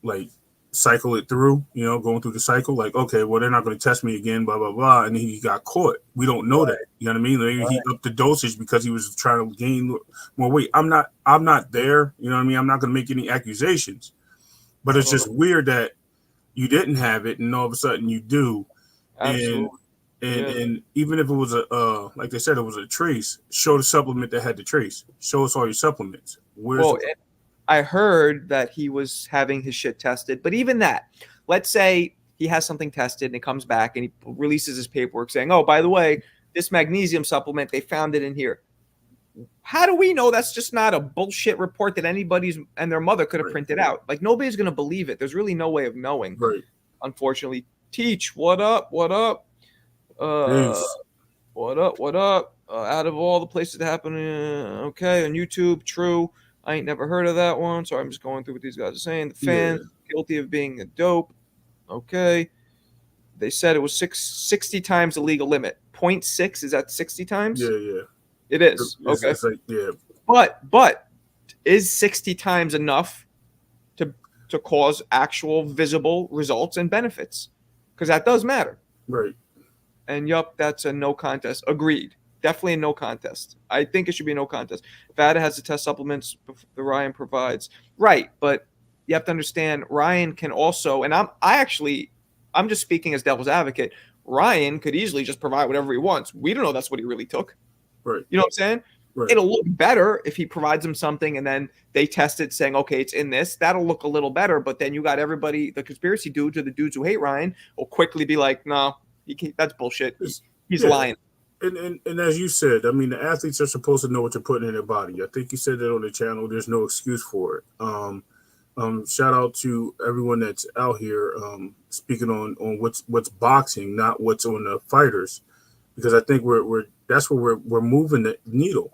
like cycle it through, going through the cycle, like, okay, well, they're not going to test me again, blah, blah, blah. And he got caught. We don't know that. You know what I mean? Maybe he upped the dosage because he was trying to gain more weight. I'm not there. You know what I mean? I'm not going to make any accusations, but it's just weird that you didn't have it and all of a sudden you do. Absolutely. And even if it was like they said, it was a trace, show the supplement that had the trace. Show us all your supplements. I heard that he was having his shit tested, but even that, let's say he has something tested and it comes back and he releases his paperwork saying, oh, by the way, this magnesium supplement, they found it in here. How do we know that's just not a bullshit report that anybody's and their mother could have printed out? Like, nobody's going to believe it. There's really no way of knowing. Right. Unfortunately. Teach, what up? What up? What up? Out of all the places that happen, okay, on YouTube, true. I ain't never heard of that one. Sorry, I'm just going through what these guys are saying. The fans guilty of being a dope. Okay. They said it was 60 times the legal limit. 0.6, is that 60 times? Yeah. It is. Okay. It's like, yeah. But is 60 times enough to cause actual visible results and benefits? Because that does matter. Right. And that's a no contest. Agreed. Definitely a no contest. I think it should be a no contest. VADA has the test supplements that Ryan provides. Right, but you have to understand Ryan can also, and I'm just speaking as devil's advocate. Ryan could easily just provide whatever he wants. We don't know that's what he really took. Right. You know what I'm saying? Right. It'll look better if he provides them something and then they test it saying, okay, it's in this. That'll look a little better. But then you got everybody, the conspiracy dudes or the dudes who hate Ryan will quickly be like, no, That's bullshit. He's Yeah. lying. And as you said, I mean, the athletes are supposed to know what they're putting in their body. I think you said that on the channel. There's no excuse for it. Shout out to everyone that's out here speaking on what's boxing, not what's on the fighters, because I think that's where we're moving the needle.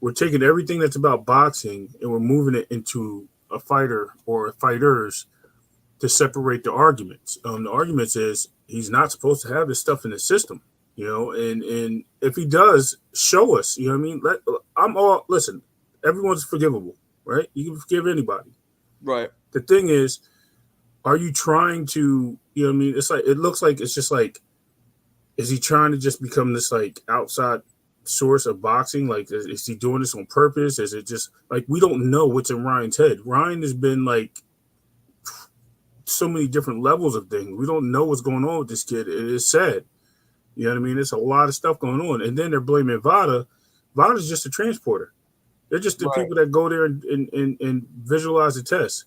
We're taking everything that's about boxing and we're moving it into a fighter or fighters to separate the arguments. The arguments is he's not supposed to have this stuff in the system, and if he does, show us. You know what I mean? Listen, everyone's forgivable, right? You can forgive anybody. Right. The thing is, are you trying to, you know what I mean? It's like, it looks like it's just like, is he trying to just become this like outside source of boxing? Like, is he doing this on purpose? Is it just like, we don't know what's in Ryan's head. Ryan has been like so many different levels of things. We don't know what's going on with this kid. It is sad. You know what I mean? There's a lot of stuff going on. And then they're blaming Vada. Vada's just a transporter. They're just the people that go there and visualize the test.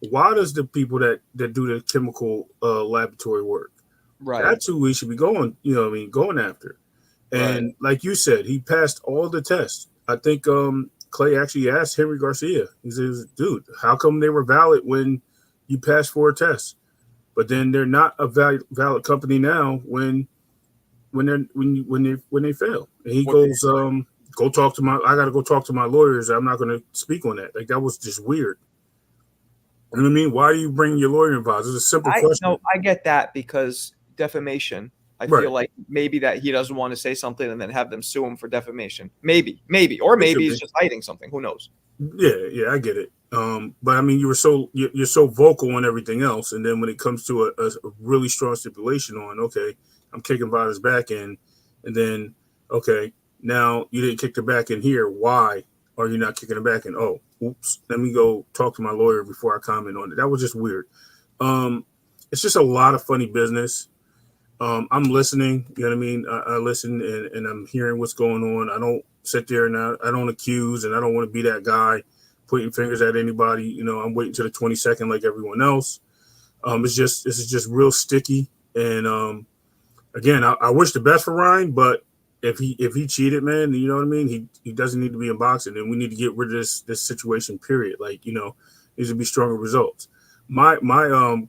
Why does the people that do the chemical laboratory work? Right. That's who we should be going, you know what I mean, going after. And like you said, he passed all the tests. I think Clay actually asked Henry Garcia. He says, dude, how come they were valid when you passed 4 tests? But then they're not a valid company now when they fail. And he goes, I gotta go talk to my lawyers. I'm not gonna speak on that. Like, that was just weird. You know what I mean? Why are you bringing your lawyer involved? It's a simple question. No, I get that, because defamation. I feel like maybe that he doesn't want to say something and then have them sue him for defamation. Maybe, or maybe he's just hiding something. Who knows? Yeah, I get it. But I mean, you're so vocal on everything else, and then when it comes to a really strong stipulation on, okay, I'm kicking Vada's back in, and then okay, now you didn't kick the back in here. Why are you not kicking the back in? Oh, oops. Let me go talk to my lawyer before I comment on it. That was just weird. It's just a lot of funny business. I'm listening, you know what I mean? I listen and I'm hearing what's going on. I don't sit there and I don't accuse, and I don't want to be that guy pointing fingers at anybody. You know, I'm waiting to the 22nd like everyone else. This is just real sticky. And again, I wish the best for Ryan, but if he cheated, man, you know what I mean? He doesn't need to be in boxing, and we need to get rid of this situation, period. Like, you know, needs to be stronger results. My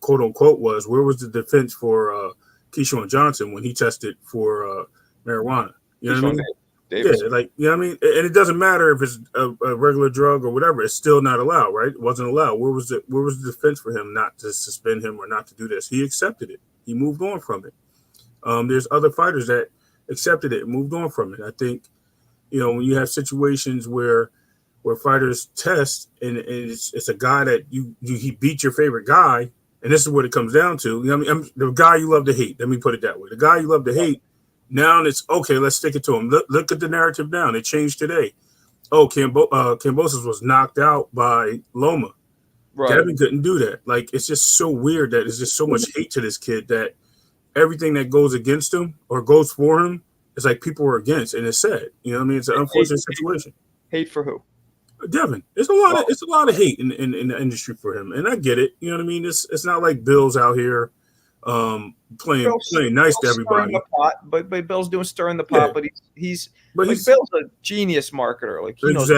quote unquote was, where was the defense for Keyshawn Johnson when he tested for marijuana? You know what I mean? Davis. Yeah, like, you know what I mean? And it doesn't matter if it's a regular drug or whatever. It's still not allowed, right? It wasn't allowed. Where was the defense for him not to suspend him or not to do this? He accepted it. He moved on from it. There's other fighters that accepted it and moved on from it. I think, you know, when you have situations where fighters test and it's a guy that he beat your favorite guy, and this is what it comes down to. You know what I mean? The guy you love to hate. Let me put it that way. The guy you love to hate. Now it's okay. Let's stick it to him. Look at the narrative now. It changed today. Oh, Kambosos was knocked out by Loma. Right. Devin couldn't do that. Like, it's just so weird that there's just so much hate to this kid that everything that goes against him or goes for him is like people are against, and it's sad. You know what I mean? It's an unfortunate situation. Hate for who? Devin. It's a lot of hate in the industry for him, and I get it. You know what I mean? It's not like Bill's out here playing nice to everybody. But Bill's doing stirring the pot. Yeah. But Bill's a genius marketer. Like, he knows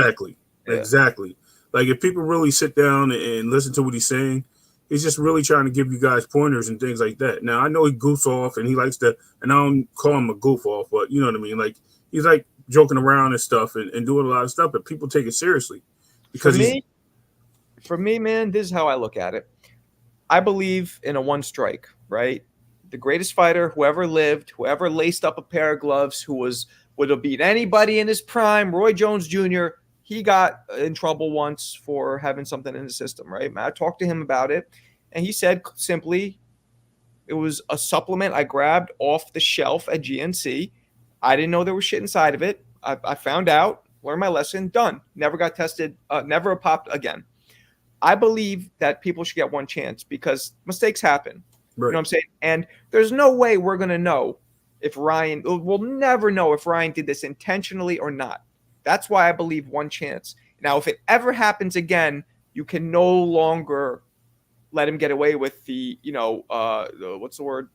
exactly. Like, if people really sit down and listen to what he's saying, he's just really trying to give you guys pointers and things like that. Now, I know he goofs off and he likes to, and I don't call him a goof off, but you know what I mean? Like, he's like joking around and stuff and doing a lot of stuff, but people take it seriously. Because for me, man, this is how I look at it. I believe in a one strike, right? The greatest fighter who ever lived, whoever laced up a pair of gloves, would have beat anybody in his prime, Roy Jones Jr., he got in trouble once for having something in the system, right? I talked to him about it, and he said simply, it was a supplement I grabbed off the shelf at GNC. I didn't know there was shit inside of it. I found out, learned my lesson, done. Never got tested, never popped again. I believe that people should get one chance because mistakes happen. Right. You know what I'm saying? And there's no way we're going to know if we'll never know if Ryan did this intentionally or not. That's why I believe one chance. Now, if it ever happens again, you can no longer let him get away with the, what's the word?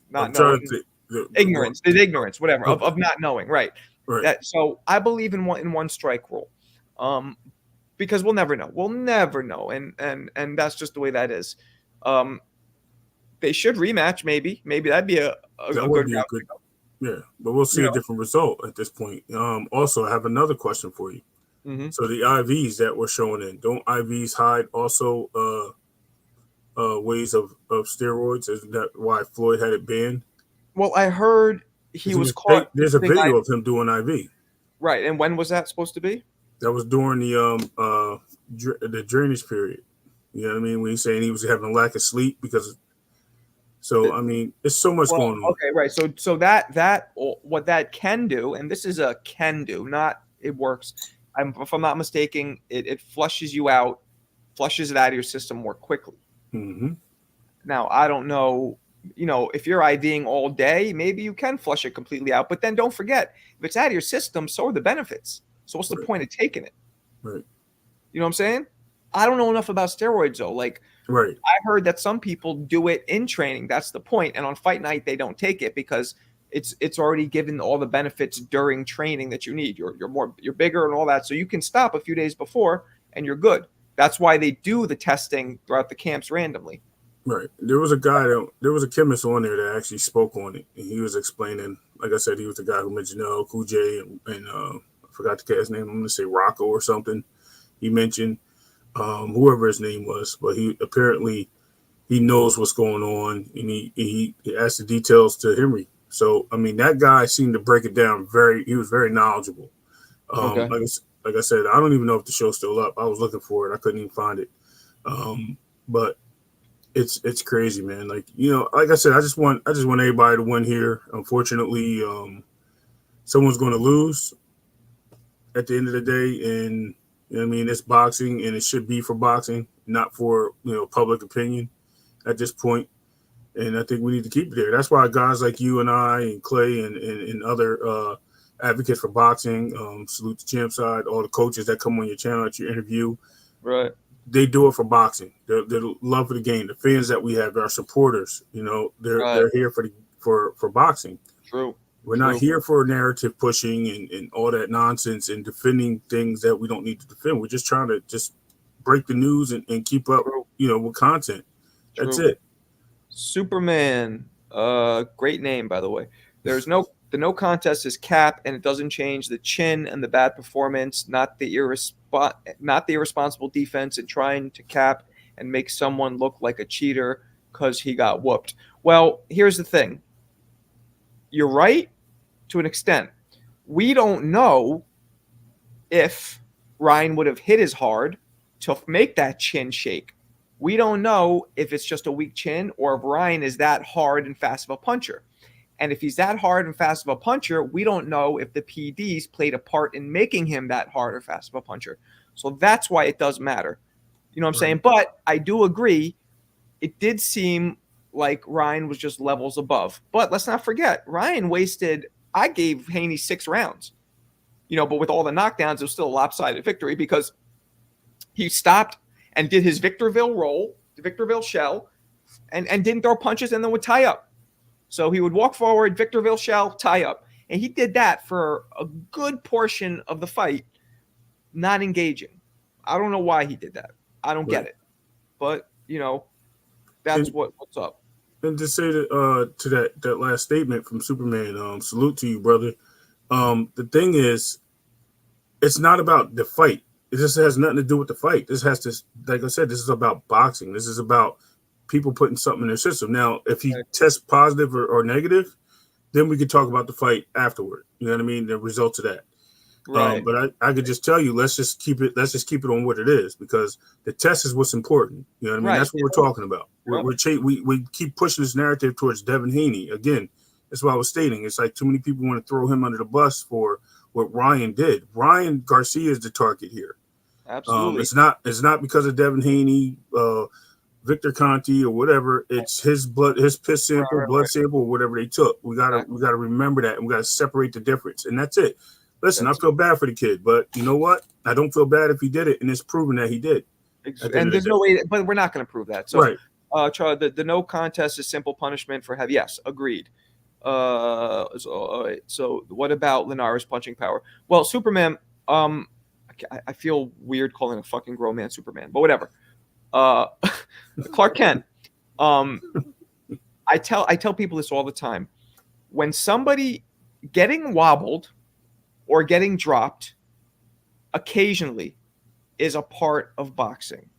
not knowing. Ignorance, whatever, Okay. of not knowing, right? Right. So I believe in one strike rule, because we'll never know, and that's just the way that is. They should rematch, maybe that'd be a That would good be a route good, to go. yeah. But we'll see a different result at this point. Also, I have another question for you. Mm-hmm. So the IVs that we're showing in, don't IVs hide also ways of steroids? Isn't that why Floyd had it banned? Well, I heard he was caught. There's a putting video IV of him doing IV. Right, and when was that supposed to be? That was during the drainage period. You know what I mean? When he's saying he was having a lack of sleep because. So I mean, there's so much going on. Okay, right. So that what that can do, and this is a can do, not it works. If I'm not mistaken, it flushes it out of your system more quickly. Mm-hmm. Now I don't know, if you're IVing all day, maybe you can flush it completely out. But then don't forget, if it's out of your system, so are the benefits. So what's the point of taking it? Right. You know what I'm saying? I don't know enough about steroids though. Like, right. I heard that some people do it in training. That's the point. And on fight night, they don't take it because it's already given all the benefits during training that you need. You're bigger and all that. So you can stop a few days before and you're good. That's why they do the testing throughout the camps randomly. Right. There was a chemist on there that actually spoke on it. And he was explaining, like I said, he was the guy who mentioned Cool J and I forgot the guy's name. I'm going to say Rocco or something. He mentioned whoever his name was, but he knows what's going on, and he asked the details to Henry. So I mean, that guy seemed to break it down he was very knowledgeable. Okay. Like I said, I don't even know if the show's still up. I was looking for it, I couldn't even find it. But it's crazy, man. Like, like I said, I just want everybody to win here. Unfortunately, someone's going to lose at the end of the day, and I mean, it's boxing, and it should be for boxing, not for public opinion at this point. And I think we need to keep it there. That's why guys like you and I and Clay and other advocates for boxing, salute the champ side, all the coaches that come on your channel at your interview, right? They do it for boxing. They're love for the game. The fans that we have, our supporters, they're here for boxing. True. We're not here for narrative pushing and all that nonsense and defending things that we don't need to defend. We're just trying to just break the news and keep up, with content. That's it. Superman, great name, by the way. The no contest is cap, and it doesn't change the chin and the bad performance, not the irresponsible defense and trying to cap and make someone look like a cheater because he got whooped. Well, here's the thing. You're right to an extent. We don't know if Ryan would have hit as hard to make that chin shake. We don't know if it's just a weak chin or if Ryan is that hard and fast of a puncher. And if he's that hard and fast of a puncher, we don't know if the PDs played a part in making him that hard or fast of a puncher. So that's why it does matter. You know what I'm saying? But I do agree. It did seem like Ryan was just levels above. But let's not forget, I gave Haney 6 rounds. But with all the knockdowns, it was still a lopsided victory because he stopped and did his Victorville roll, the Victorville shell, and didn't throw punches and then would tie up. So he would walk forward, Victorville shell, tie up. And he did that for a good portion of the fight, not engaging. I don't know why he did that. I don't get it. But, that's what's up. And to say to that last statement from Superman, salute to you, brother. The thing is, it's not about the fight. It just has nothing to do with the fight. This has to, like I said, this is about boxing. This is about people putting something in their system. Now, if he tests positive or negative, then we could talk about the fight afterward. You know what I mean? The results of that. Right. But I could just tell you, let's just keep it on what it is, because the test is what's important. You know what I mean? Right. That's what we're talking about. We keep pushing this narrative towards Devin Haney. Again, that's what I was stating. It's like too many people want to throw him under the bus for what Ryan did. Ryan Garcia is the target here. Absolutely. It's not because of Devin Haney, Victor Conti, or whatever. It's his piss sample, blood sample, or whatever they took. We gotta remember that, and we gotta separate the difference, and that's it. Listen, I feel bad for the kid, but you know what? I don't feel bad if he did it, and it's proven that he did. And there's no way, but we're not going to prove that. So, right. The no contest is simple punishment for heavy. Yes, agreed. So what about Linares punching power? Well, Superman. I feel weird calling a fucking grown man Superman, but whatever. Clark Kent. I tell people this all the time. When somebody getting wobbled or getting dropped occasionally is a part of boxing.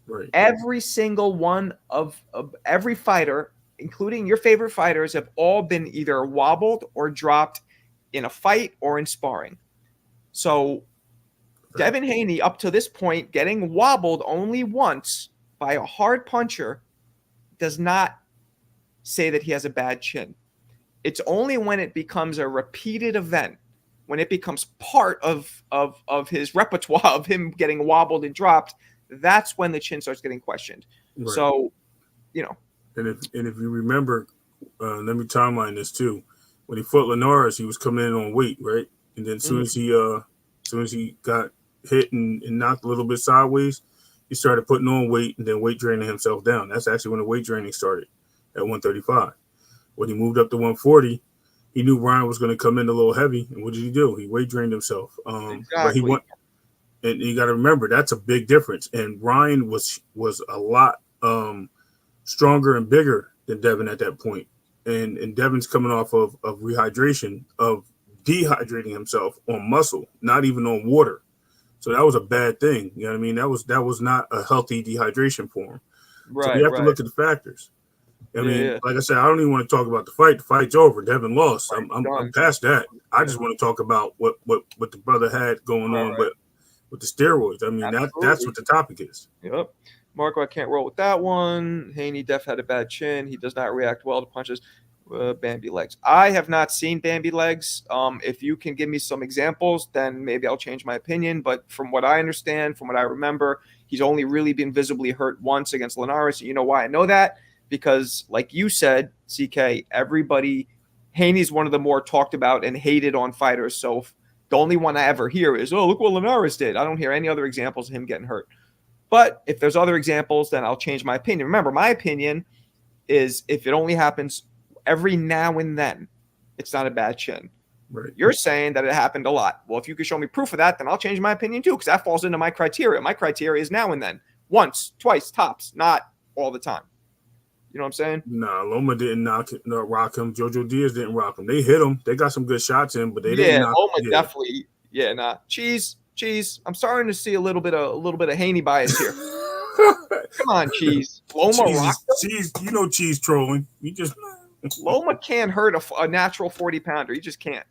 Right. Every single one of every fighter, including your favorite fighters, have all been either wobbled or dropped in a fight or in sparring. So Devin Haney, up to this point, getting wobbled only once by a hard puncher does not say that he has a bad chin. It's only when it becomes a repeated event, when it becomes part of his repertoire of him getting wobbled and dropped, that's when the chin starts getting questioned. Right. So, And if you remember, let me timeline this too. When he fought Linares, he was coming in on weight, right? And then as soon as he got hit and knocked a little bit sideways, he started putting on weight and then weight draining himself down. That's actually when the weight training started at 135. When he moved up to 140, he knew Ryan was going to come in a little heavy. And what did he do? He weight drained himself. Exactly. But he went, and you got to remember, that's a big difference. And Ryan was a lot stronger and bigger than Devin at that point. And Devin's coming off of rehydration, of dehydrating himself on muscle, not even on water. So that was a bad thing. You know what I mean? That was not a healthy dehydration for him. Right, so you have to look at the factors. I mean, like I said, I don't even want to talk about the fight. The fight's over. Devin lost. I'm past that. I just want to talk about what the brother had going on with the steroids. I mean, that's what the topic is. Yep. Marco, I can't roll with that one. Haney def had a bad chin. He does not react well to punches. Bambi legs. I have not seen Bambi legs. If you can give me some examples, then maybe I'll change my opinion. But from what I understand, from what I remember, he's only really been visibly hurt once against Linares. And you know why I know that? Because, like you said, CK, Haney's one of the more talked about and hated on fighters. So the only one I ever hear is, oh, look what Linares did. I don't hear any other examples of him getting hurt. But if there's other examples, then I'll change my opinion. Remember, my opinion is if it only happens every now and then, it's not a bad chin. Right. You're saying that it happened a lot. Well, if you could show me proof of that, then I'll change my opinion too, because that falls into my criteria. My criteria is now and then. Once, twice, tops, not all the time. You know what I'm saying? Nah, Loma didn't rock him. Jojo Diaz didn't rock him. They hit him. They got some good shots in, but they didn't knock him. Loma definitely. Yeah, nah. Cheese. I'm starting to see a little bit of Haney bias here. Come on, Cheese. Loma rocked him. Cheese, Cheese trolling. You just Loma can't hurt a natural 40-pounder. He just can't.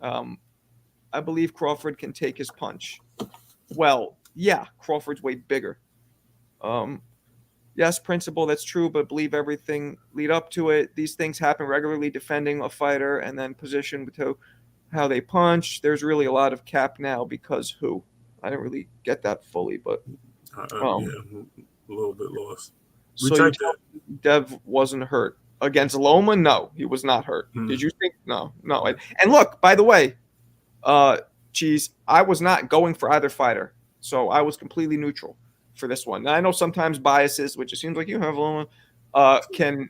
I believe Crawford can take his punch. Well, yeah, Crawford's way bigger. Yes, principle, that's true, but believe everything lead up to it. These things happen regularly, defending a fighter and then position to how they punch. There's really a lot of cap now because who? I didn't really get that fully, but yeah, a little bit lost. So Dev wasn't hurt. Against Loma, no, he was not hurt. Did you think? No. And look, by the way, Cheese, I was not going for either fighter, so I was completely neutral for this one. Now, I know sometimes biases, which it seems like you have, Loma, can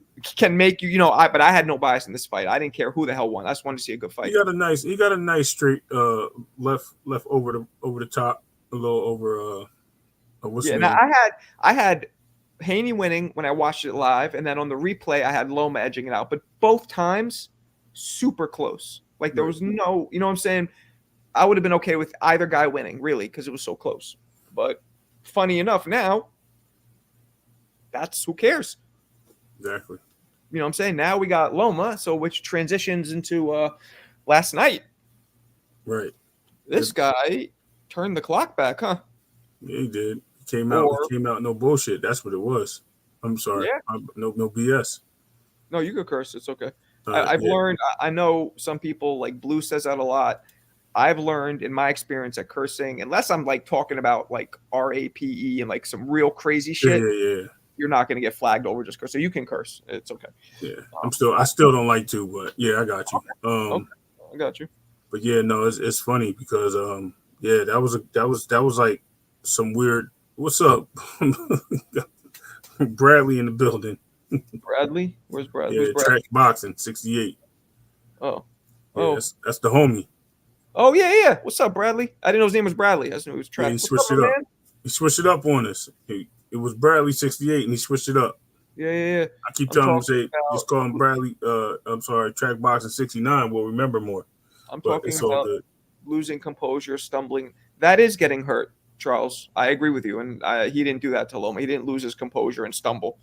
make you, but I had no bias in this fight. I didn't care who the hell won. I just wanted to see a good fight. He got a nice straight left over the top, a little over what's the name? Now I had Haney winning when I watched it live, and then on the replay I had Loma edging it out. But both times, super close. Like there was no, you know what I'm saying? I would have been okay with either guy winning, really, because it was so close. But funny enough, now that's who cares. Exactly. You know what I'm saying? Now we got Loma, so which transitions into last night. Right. This guy turned the clock back, huh? Yeah, he did. He came out no bullshit. That's what it was. I'm sorry. Yeah. No BS. No, you could curse. It's okay. I've learned. I know some people, like Blue says that a lot. I've learned in my experience that cursing, unless I'm like talking about like RAPE and like some real crazy shit, you're not going to get flagged over just curse. So you can curse. It's okay. Yeah. I still don't like to, but yeah, I got you. Okay. I got you. But yeah, no, it's funny because that was like some weird. What's up? Bradley in the building. Bradley? Where's Bradley? Yeah, Who's Bradley? track boxing, 68. Oh. Yeah, Oh. that's the homie. Oh, yeah. What's up, Bradley? I didn't know his name was Bradley. I just knew he was Yeah, track. he What's switched up, it my up. man? He switched it up on us. It was Bradley 68, and he switched it up. Yeah. I keep I'm telling him, talking just call him Bradley. I'm sorry, track boxing 69. We'll remember more. I'm But talking it's all about good. losing composure, stumbling. That is getting hurt, Charles. I agree with you. And he didn't do that to Loma. He didn't lose his composure and stumble.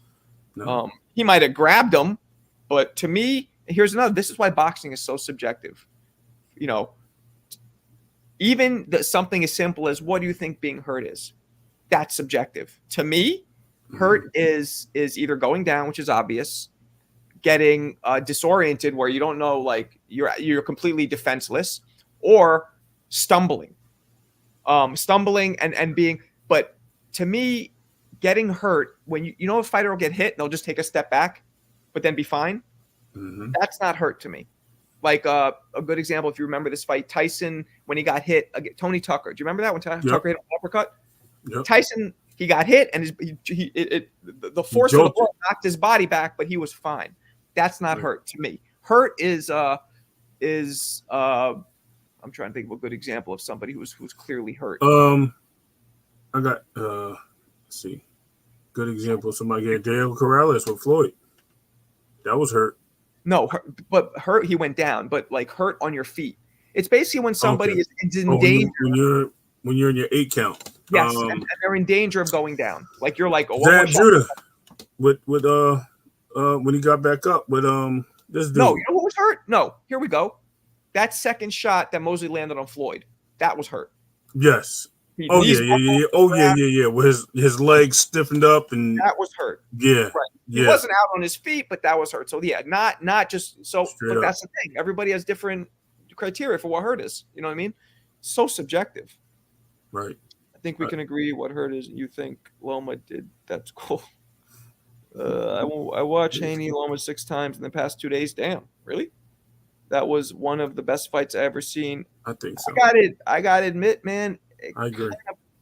No. He might have grabbed him, but to me, here's another. This is why boxing is so subjective. You know, even something as simple as what do you think being hurt is? That's subjective. To me, hurt is either going down, which is obvious, getting disoriented where you don't know, like you're completely defenseless, or stumbling. Stumbling and being, but to me, getting hurt when you know a fighter will get hit, they'll just take a step back, but then be fine. That's not hurt to me. Like a good example, if you remember this fight, Tyson, when he got hit, Tony Tucker. Do you remember that when Tucker hit an uppercut? Yep. Tyson, he got hit, and the force of the blow knocked his body back, but he was fine. That's not hurt to me. Hurt is I'm trying to think of a good example of somebody who's clearly hurt. I got let's see, good example. Somebody get Dale Corrales with Floyd. That was hurt. No, but hurt, he went down, but like hurt on your feet. It's basically when somebody is in danger. When you're in your 8 count. Yes, and they're in danger of going down. Like you're like, Zab Judah with when he got back up with this dude. No, you know who was hurt? No, here we go. That second shot that Mosley landed on Floyd, that was hurt. Yes. Yeah. Oh yeah. Where his legs stiffened up and that was hurt. Yeah. Right. He wasn't out on his feet, but that was hurt. So yeah, not just so. Straight but that's the thing. Everybody has different criteria for what hurt is. You know what I mean? So subjective. Right. I think we can agree what hurt is. You think Loma did. That's cool. I watched Haney Loma 6 times in the past 2 days. Damn, really? That was one of the best fights I ever seen. I think so. I got to admit, man. I agree.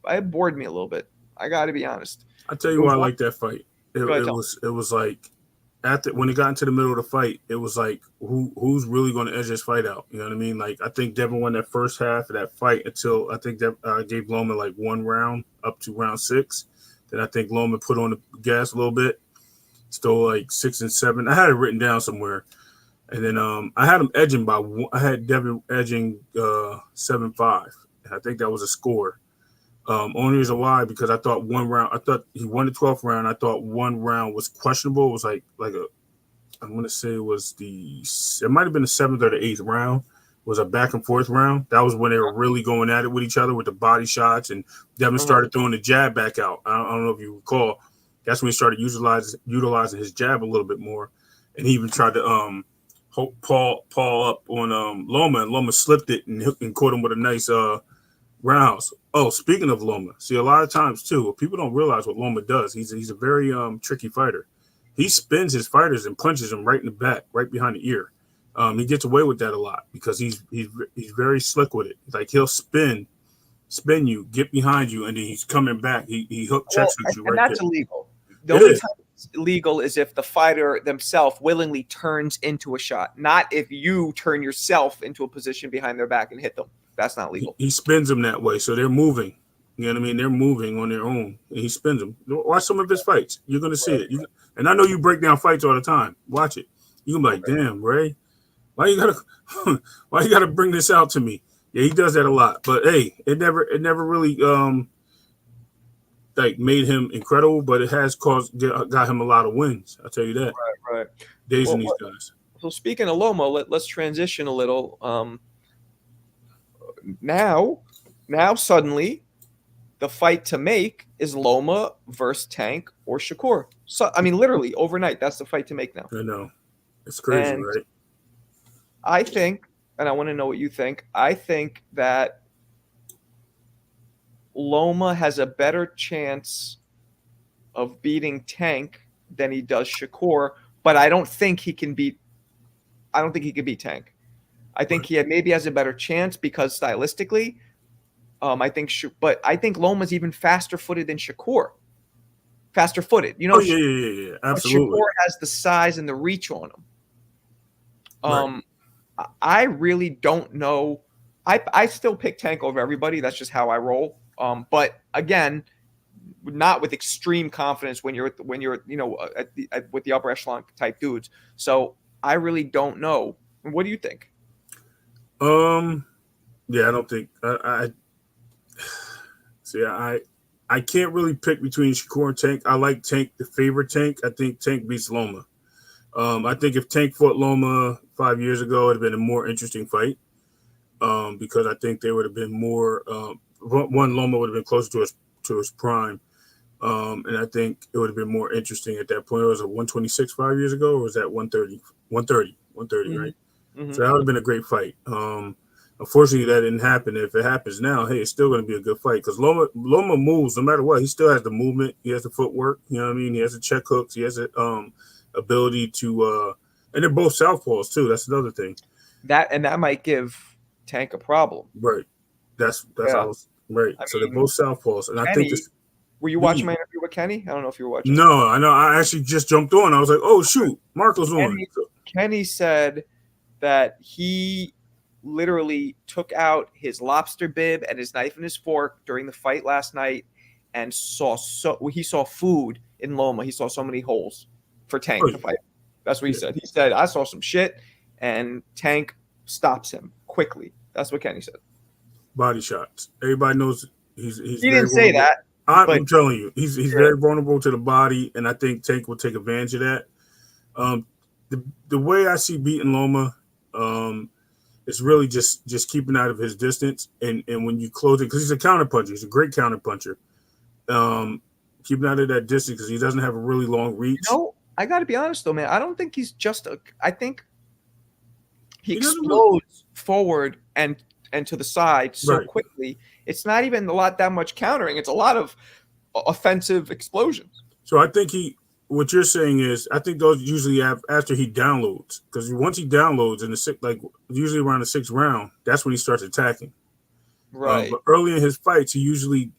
It bored me a little bit. I got to be honest. I tell you why I like that fight. It was like when it got into the middle of the fight, it was like who's really going to edge this fight out? You know what I mean? Like I think Devin won that first half of that fight until I think that gave Loma like 1 round up to round 6. Then I think Loma put on the gas a little bit, stole like 6 and 7. I had it written down somewhere, and then I had him edging I had Devin edging 7-5. And I think that was a score. Only reason why, because I thought he won the 12th round. I thought 1 round was questionable. It was like I want to say it might have been the 7th or the 8th round. It was a back and forth round. That was when they were really going at it with each other with the body shots, and Devin started throwing the jab back out. I don't know if you recall. That's when he started utilizing his jab a little bit more, and he even tried to Paul up on Loma, and Loma slipped it and caught him with a nice rounds. Oh, speaking of Loma, see, a lot of times too, people don't realize what Loma does. He's a very tricky fighter. He spins his fighters and punches them right in the back, right behind the ear. He gets away with that a lot because he's very slick with it. Like he'll spin you, get behind you, and then he's coming back. He hook checks with you right there. And that's illegal. The only time it's illegal is if the fighter themselves willingly turns into a shot, not if you turn yourself into a position behind their back and hit them. That's not legal. He spins them that way, so they're moving. You know what I mean? They're moving on their own, and he spins them. Watch some of his fights. You're going to see it. And I know you break down fights all the time. Watch it. You can be like, damn, Ray, why you gotta bring this out to me? Yeah, he does that a lot. But hey, it never really like made him incredible, but it has got him a lot of wins. I'll tell you that. Right. Dazing these guys. So speaking of Loma, let's transition a little. Now suddenly the fight to make is Loma versus Tank or Shakur. So I mean, literally overnight, that's the fight to make now. I know. It's crazy, right? I think, and I want to know what you think, I think that Loma has a better chance of beating Tank than he does Shakur, but I don't think he can beat Tank. I think he maybe has a better chance because stylistically, I think Loma's even faster footed than Shakur. faster footed. You know, Oh yeah, but absolutely. Shakur has the size and the reach on him. Right. I really don't know. I still pick Tank over everybody. That's just how I roll. But again, not with extreme confidence when you're with the upper echelon type dudes. So I really don't know. What do you think? Yeah, I don't think I see. I can't really pick between Shakur and Tank. I like Tank, the favorite Tank. I think Tank beats Loma. I think if Tank fought Loma 5 years ago, it would have been a more interesting fight. Because I think they would have been more. One, Loma would have been closer to his prime. And I think it would have been more interesting at that point. It was a 126 5 years ago, or was that 130? 130, right? Mm-hmm. So that would have been a great fight. Unfortunately, that didn't happen. If it happens now, hey, it's still going to be a good fight because Loma moves no matter what. He still has the movement. He has the footwork. You know what I mean? He has the check hooks. He has the ability to, and they're both southpaws too. That's another thing. That might give Tank a problem. Right. That's how I was right. So they're both southpaws, and Kenny, I think this. Were you watching my interview with Kenny? I don't know if you were watching. No, I know. I actually just jumped on. I was like, oh shoot, Marco's on. Kenny said that he literally took out his lobster bib and his knife and his fork during the fight last night and he saw food in Loma. He saw so many holes for Tank to fight. That's what he said. He said, I saw some shit and Tank stops him quickly. That's what Kenny said. Body shots. Everybody knows he's he didn't say that. I'm telling you, he's very vulnerable to the body, and I think Tank will take advantage of that. The way I see beating Loma, it's really just keeping out of his distance, and when you close it, because he's a counterpuncher, he's a great counterpuncher. Keeping out of that distance because he doesn't have a really long reach. I got to be honest though, man. I don't think he's just I think he explodes forward and to the side so quickly. It's not even that much countering. It's a lot of offensive explosions. So I think what you're saying is, I think those usually have after he downloads, because once he downloads in usually around the 6th round, that's when he starts attacking. Right. But early in his fights, he usually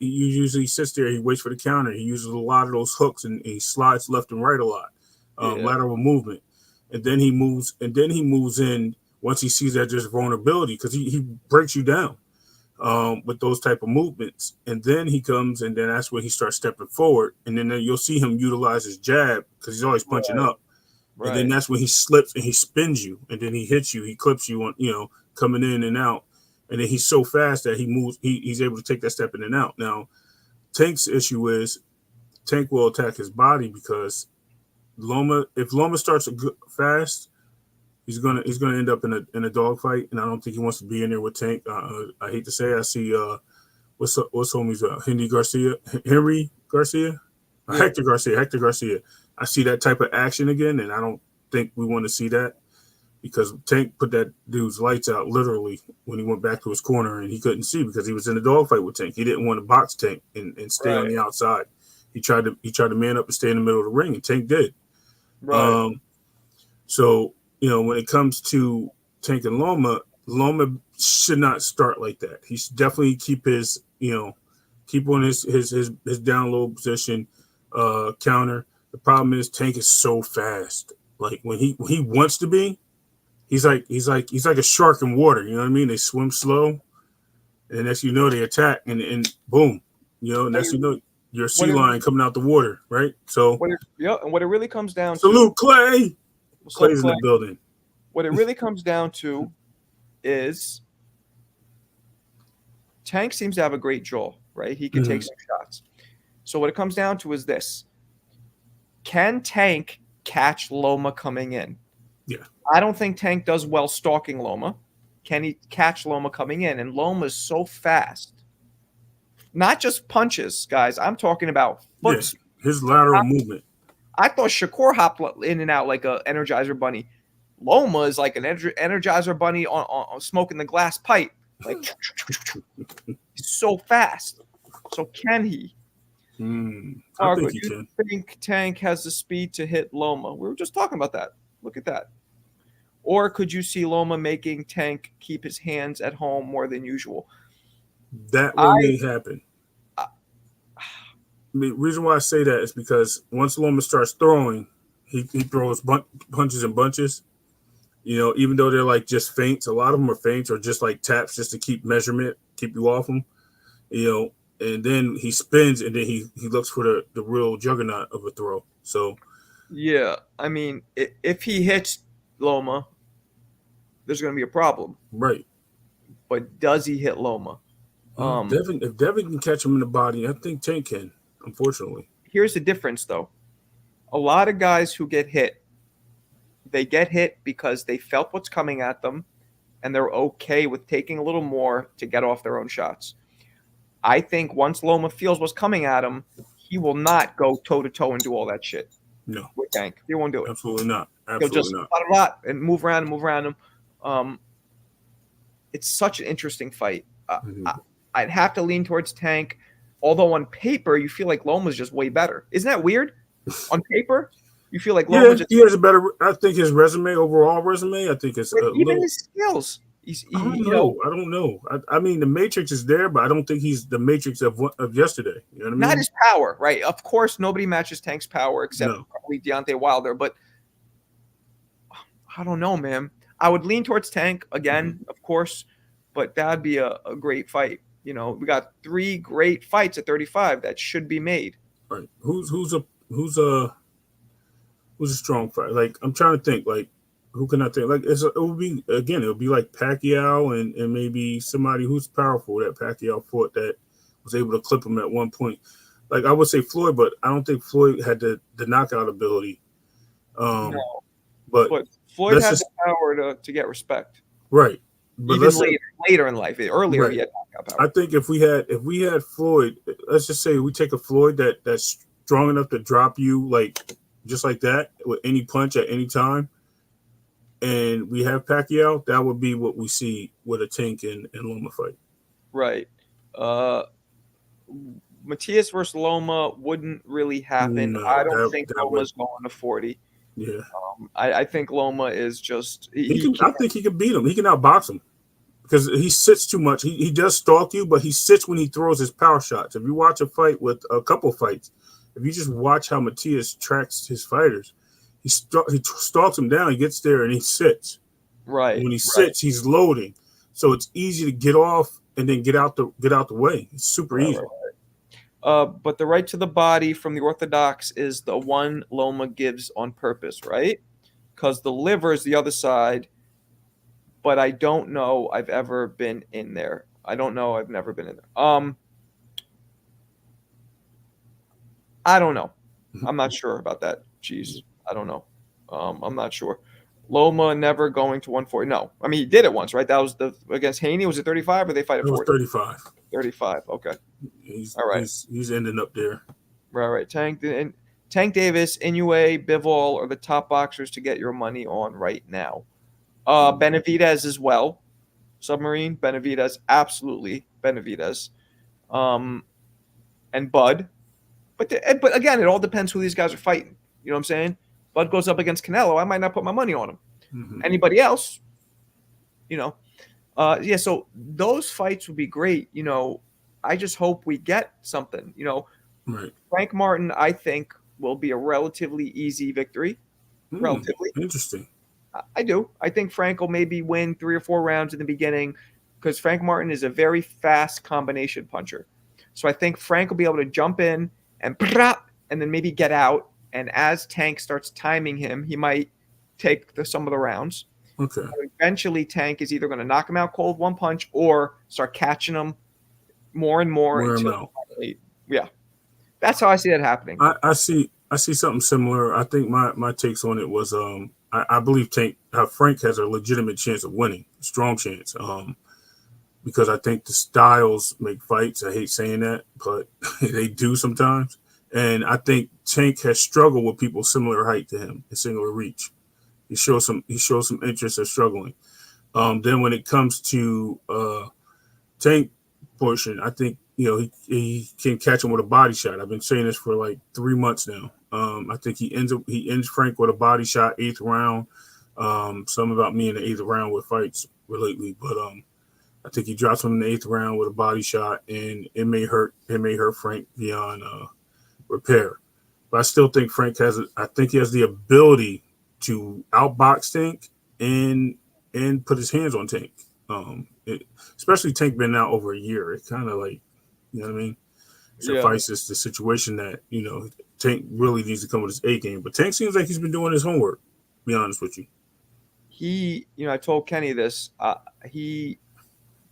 sits there. He waits for the counter. He uses a lot of those hooks and he slides left and right a lot, lateral movement, and then he moves in once he sees that there's vulnerability because he breaks you down with those type of movements, and then he comes and then that's when he starts stepping forward, and then you'll see him utilize his jab because he's always punching up, and then that's when he slips and he spins you, and then he hits you, he clips you on coming in and out. And then he's so fast that he moves. He's able to take that step in and out. Now, Tank's issue is Tank will attack his body because if Loma starts fast, he's gonna end up in a dogfight, and I don't think he wants to be in there with Tank. I hate to say, I see what's homie's Henry Garcia, Hector Garcia. I see that type of action again, and I don't think we want to see that. Because Tank put that dude's lights out literally when he went back to his corner and he couldn't see because he was in a dogfight with Tank. He didn't want to box Tank and stay on the outside. He tried to man up and stay in the middle of the ring, and Tank did. Right. So when it comes to Tank and Loma should not start like that. He should definitely keep on his down low position counter. The problem is Tank is so fast. Like when he wants to be. He's like a shark in water, you know what I mean? They swim slow, and next they attack, and boom, next your sea lion coming out the water, right? So and what it really comes down to. Salute Clay. Clay's in the building. What it really comes down to is Tank seems to have a great jaw, right? He can take some shots. So what it comes down to is this: can Tank catch Loma coming in? Yeah. I don't think Tank does well stalking Loma. Can he catch Loma coming in? And Loma's so fast. Not just punches, guys. I'm talking about foot. His lateral movement. I thought Shakur hopped in and out like an Energizer bunny. Loma is like an Energizer bunny on smoking the glass pipe. Like he's so fast. So can he? I think he can. Think Tank has the speed to hit Loma? We were just talking about that. Look at that. Or could you see Loma making Tank keep his hands at home more than usual? That may happen. The reason why I say that is because once Loma starts throwing, he throws punches and bunches. You know, even though they're like just feints, a lot of them are feints or just like taps just to keep measurement, keep you off them. You know, and then he spins and then he looks for the real juggernaut of a throw. So Yeah, I mean, if he hits Loma, there's going to be a problem. right. But does he hit Loma? If Devin can catch him in the body, I think Tank can, unfortunately. Here's the difference, though. A lot of guys who get hit, they get hit because they felt what's coming at them, and they're okay with taking a little more to get off their own shots. I think once Loma feels what's coming at him, he will not go toe-to-toe and do all that shit. No. With Tank. He won't do it. Absolutely not. He'll just a lot and move around him. It's such an interesting fight. I'd have to lean towards Tank, although on paper you feel like Loma's just way better. Isn't that weird? On paper, you feel like Loma he has a better. I think his overall resume. I think it's even his skills. I don't know. I mean, the Matrix is there, but I don't think he's the Matrix of yesterday. You know what I mean? Not his power, right? Of course, nobody matches Tank's power except probably Deontay Wilder. But I don't know, man. I would lean towards Tank again, of course, but that'd be a great fight. You know, we got 3 great fights at 35 that should be made. Right. Who's a strong fight? Like, I'm trying to think. Like, who can I think? Like, it would be like Pacquiao and maybe somebody who's powerful that Pacquiao fought that was able to clip him at one point. Like, I would say Floyd, but I don't think Floyd had the knockout ability. No. But Floyd had the power to get respect. Right. But even later in life. Earlier, right. He had knockout power. I think if we had Floyd, let's just say we take a Floyd that's strong enough to drop you like just like that with any punch at any time, and we have Pacquiao, that would be what we see with a Tank and Loma fight. Right. Matias versus Loma wouldn't really happen. No, I don't think Loma's going to 40. Yeah. I think Loma is just. I think he can beat him. He can outbox him because he sits too much. He does stalk you, but he sits when he throws his power shots. If you watch a fight with a couple fights, if you just watch how Matias tracks his fighters, he stalks him down. He gets there and he sits. Right. And when he sits, he's loading, so it's easy to get off and then get out the way. It's super easy. But the right to the body from the orthodox is the one Loma gives on purpose, right? Because the liver is the other side. But I don't know I've ever been in there. I don't know. I've never been in there. I don't know. I'm not sure about that. Jeez, I don't know. I'm not sure. Loma never going to 140. No, I mean he did it once, right? That was against Haney. Was it 35 or they fight at 40? 35. 35. Okay. All right. He's ending up there. Right. Tank Davis, Inoue, Bivol are the top boxers to get your money on right now. Benavidez as well. Submarine, Benavidez, absolutely Benavidez. And Bud. But again, it all depends who these guys are fighting. You know what I'm saying? Bud goes up against Canelo, I might not put my money on him. Mm-hmm. Anybody else, so those fights would be great. I just hope we get something. Right. Frank Martin, I think, will be a relatively easy victory. Relatively. Interesting. I do. I think Frank will maybe win 3 or 4 rounds in the beginning because Frank Martin is a very fast combination puncher. So I think Frank will be able to jump in and then maybe get out. And as Tank starts timing him, he might take some of the rounds. Okay. And eventually, Tank is either going to knock him out cold one punch or start catching him more and more. Yeah, that's how I see that happening. I see something similar. I think my takes on it was I believe Frank has a legitimate chance of winning, strong chance. Because I think the styles make fights. I hate saying that, but they do sometimes. And I think Tank has struggled with people similar height to him, and similar reach. He shows some interest in struggling. Then when it comes to Tank portion, I think he can catch him with a body shot. I've been saying this for like 3 months now. I think he ends Frank with a body shot, 8th round. Something about me in the 8th round with fights lately, but I think he drops him in the 8th round with a body shot, and it may hurt Frank beyond repair. But I still think Frank has. I think he has the ability to outbox Tank and put his hands on Tank. Especially Tank been out over a year. It kind of like, you know what I mean? Suffices the situation that, you know, Tank really needs to come with his A game. But Tank seems like he's been doing his homework, to be honest with you. I told Kenny this.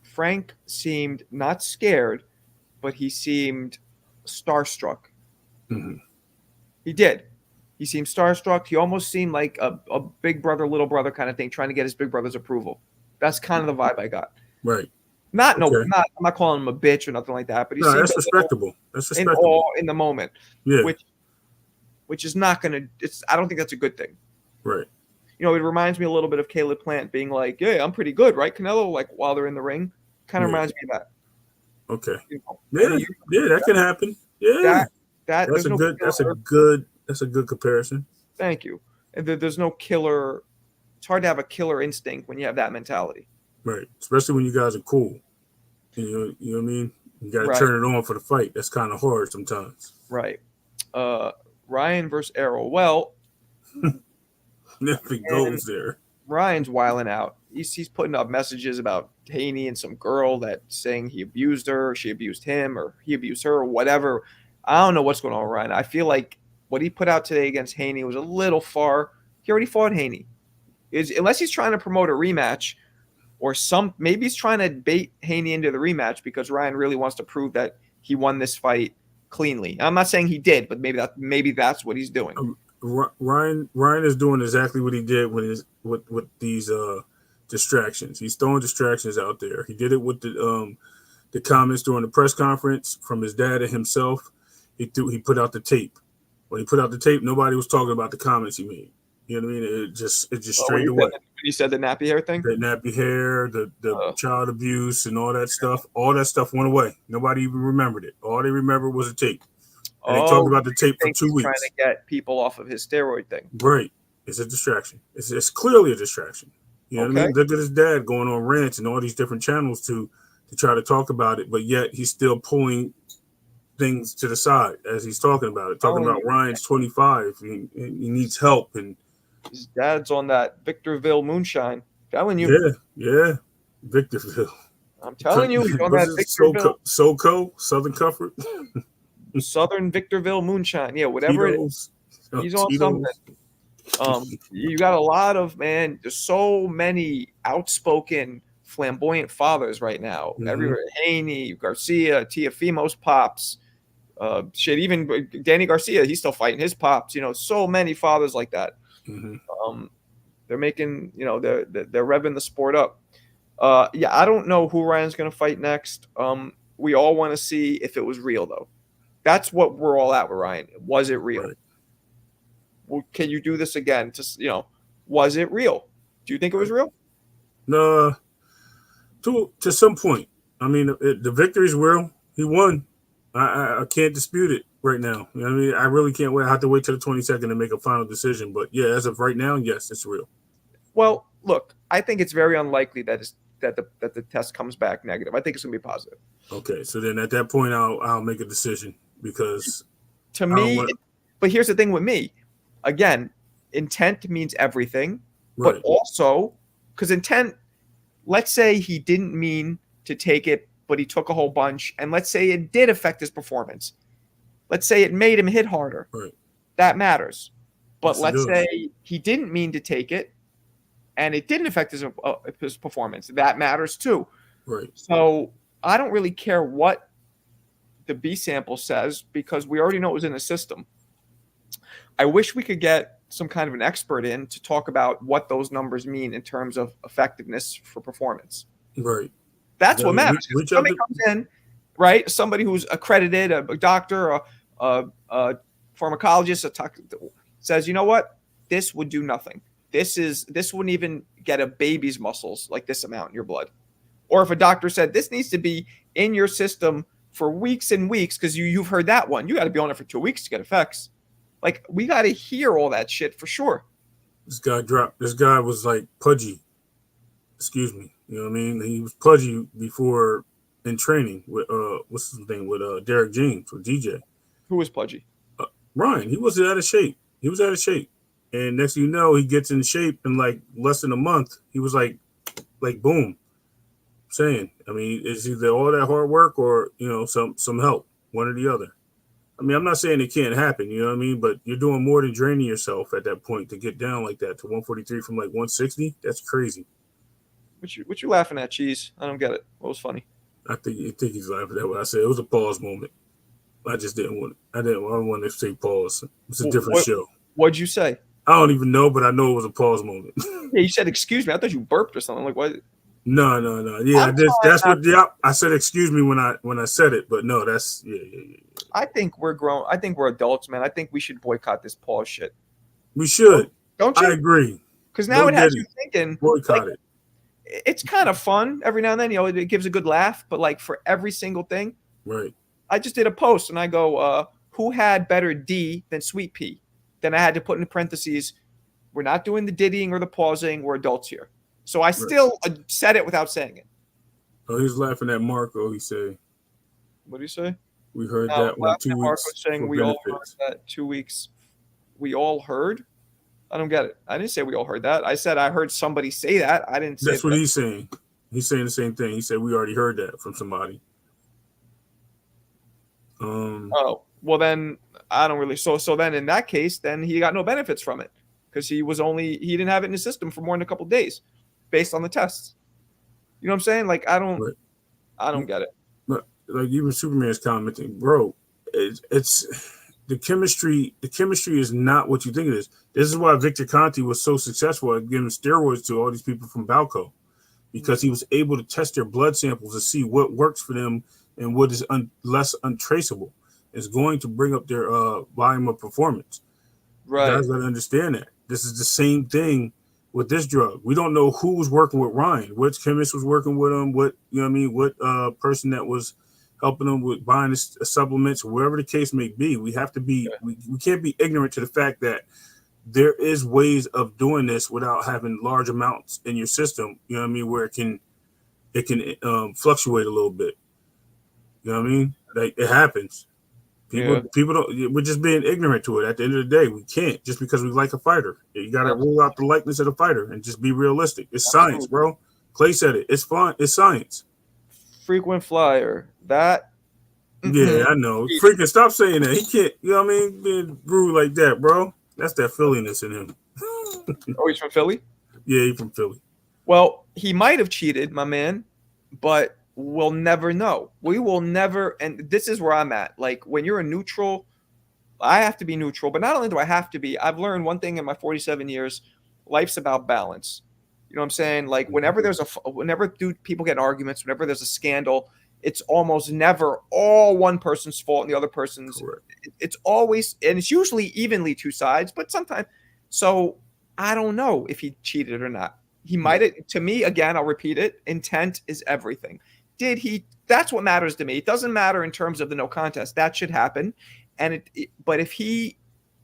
Frank seemed not scared, but he seemed starstruck. Mm-hmm. He did. He seemed starstruck. He almost seemed like a big brother, little brother kind of thing, trying to get his big brother's approval. That's kind of the vibe I got. Right. I'm not calling him a bitch or nothing like that, but he seemed that's respectable. That's respectable. In the moment. Yeah. Which is not gonna. I don't think that's a good thing. Right. You know, it reminds me a little bit of Caleb Plant being like, "Yeah, I'm pretty good, right?" Canelo, like while they're in the ring, kind of reminds me of that. Okay. You know? That can happen. Yeah. That's a good comparison. Thank you. And there's no killer. It's hard to have a killer instinct when you have that mentality. Right. Especially when you guys are cool. You know what I mean? You got to turn it on for the fight. That's kind of hard sometimes. Right. Ryan versus Errol. Well, nothing goes there. Ryan's wilding out. He's putting up messages about Haney and some girl that saying he abused her, she abused him, or he abused her, or whatever. I don't know what's going on with Ryan. I feel like what he put out today against Haney was a little far. He already fought Haney. Unless he's trying to promote a rematch, or maybe he's trying to bait Haney into the rematch because Ryan really wants to prove that he won this fight cleanly. I'm not saying he did, but maybe that's what he's doing. Ryan is doing exactly what he did with these distractions. He's throwing distractions out there. He did it with the comments during the press conference from his dad and himself. He put out the tape. When he put out the tape, nobody was talking about the comments he made. You know what I mean? It just straight away. You said the nappy hair thing? The nappy hair, the child abuse and all that stuff. All that stuff went away. Nobody even remembered it. All they remembered was the tape. And they talked about the tape for 2 weeks. Trying to get people off of his steroid thing. Right. It's a distraction. It's clearly a distraction. You know what I mean? Look at his dad going on rants and all these different channels to try to talk about it, but yet he's still pulling things to the side as he's talking about it. Talking about Ryan's 25. He needs help. And his dad's on that Victorville moonshine. Telling you. Yeah. Victorville. I'm telling you, he's on that Victorville. SoCo, Southern Comfort. Southern Victorville moonshine. Yeah, whatever Tito's, it is. He's on something. You got a lot of, man, there's so many outspoken, flamboyant fathers right now. Mm-hmm. Everywhere. Haney, Garcia, Teofimo's pops. Even Danny Garcia, he's still fighting his pops. You know, so many fathers like that. Mm-hmm. They're making, they're revving the sport up. I don't know who Ryan's going to fight next. We all want to see if it was real, though. That's what we're all at with Ryan. Was it real? Right. Well, can you do this again? Was it real? Do you think it was real? No, to some point. I mean, the victory's real. He won. I can't dispute it right now. You know what I mean? I really can't wait. I have to wait till the 22nd to make a final decision. But yeah, as of right now, yes, it's real. Well, look, I think it's very unlikely that the test comes back negative. I think it's going to be positive. Okay, so then at that point, I'll make a decision because to me. But here's the thing with me. Again, intent means everything, right. But also because intent. Let's say he didn't mean to take it, but he took a whole bunch, and let's say it did affect his performance. Let's say it made him hit harder. Right. That matters. But yes, let's say he didn't mean to take it, and it didn't affect his performance. That matters too. Right. So I don't really care what the B sample says because we already know it was in the system. I wish we could get some kind of an expert in to talk about what those numbers mean in terms of effectiveness for performance. Right. That's what matters. Somebody comes in, right? Somebody who's accredited, a doctor, a pharmacologist, says, you know what? This would do nothing. This wouldn't even get a baby's muscles like this amount in your blood. Or if a doctor said this needs to be in your system for weeks and weeks, because you've heard that one. You got to be on it for 2 weeks to get effects. Like, we got to hear all that shit for sure. This guy was like pudgy. Excuse me. You know what I mean? He was pudgy before in training with what's his name with Derek James or DJ. Who was pudgy? Ryan, he was out of shape. He was out of shape. And next thing you know, he gets in shape in like less than a month. He was like boom. Saying, I mean, it's either all that hard work or, you know, some help, one or the other. I mean, I'm not saying it can't happen, you know what I mean? But you're doing more than draining yourself at that point to get down like that to 143 from like 160. That's crazy. What you laughing at, Cheese? I don't get it. What was funny? I think he's laughing at what I said. It was a pause moment. I just didn't want. I don't want to say pause. It's a different show. What'd you say? I don't even know, but I know it was a pause moment. Yeah, you said excuse me. I thought you burped or something. Like what? No. Yeah, that's what. Yeah, I said excuse me when I said it, but no, that's yeah. I think we're grown. I think we're adults, man. I think we should boycott this pause shit. We should. Don't you? I agree. Because now it has you thinking. Boycott it. It's kind of fun every now and then. You know, it gives a good laugh. But like for every single thing, right? I just did a post and I go, "Who had better D than Sweet Pea?" Then I had to put in parentheses, "We're not doing the diddying or the pausing. We're adults here." So I still said it without saying it. Oh, he's laughing at Marco. He said, "What do you say?" We heard that one 2 weeks. Marco saying we all heard that 2 weeks. We all heard. I don't get it. I didn't say we all heard that. I said I heard somebody say that. I didn't say that's what he's saying. He's saying the same thing. He said we already heard that from somebody. Oh, well then I don't really. So then in that case, then he got no benefits from it because he didn't have it in his system for more than a couple of days, based on the tests. You know what I'm saying? Like I don't get it. But like even Superman's commenting, bro, it's the chemistry. The chemistry is not what you think it is. This is why Victor Conte was so successful at giving steroids to all these people from Balco, because he was able to test their blood samples to see what works for them and what is less untraceable. Is going to bring up their volume of performance. Right. You guys got to understand that. This is the same thing with this drug. We don't know who was working with Ryan, which chemist was working with him, what, you know what I mean, what person that was helping them with buying supplements, whatever the case may be. We have to be, we can't be ignorant to the fact that there is ways of doing this without having large amounts in your system, you know what I mean, where it can fluctuate a little bit. You know what I mean? Like it happens. People don't. We're just being ignorant to it. At the end of the day, we can't just because we like a fighter. You got to rule out the likeness of the fighter and just be realistic. It's science, bro. Clay said it. It's fun. It's science. Frequent flyer. That. Yeah, I know. Freaking stop saying that. He can't. You know what I mean? Being rude like that, bro. That's that Philliness in him. Oh, he's from Philly? Yeah, he's from Philly. Well, he might have cheated, my man, but we'll never know. We will never, and this is where I'm at. Like when you're a neutral, I have to be neutral, but not only do I have to be, I've learned one thing in my 47 years, life's about balance. You know what I'm saying? Like whenever people get in arguments, whenever there's a scandal, it's almost never all one person's fault and the other person's. Correct. It's always, and it's usually evenly two sides, but sometimes. So I don't know if he cheated or not. He might have, to me, again, I'll repeat it. Intent is everything. Did he? That's what matters to me. It doesn't matter in terms of the no contest. That should happen. But if he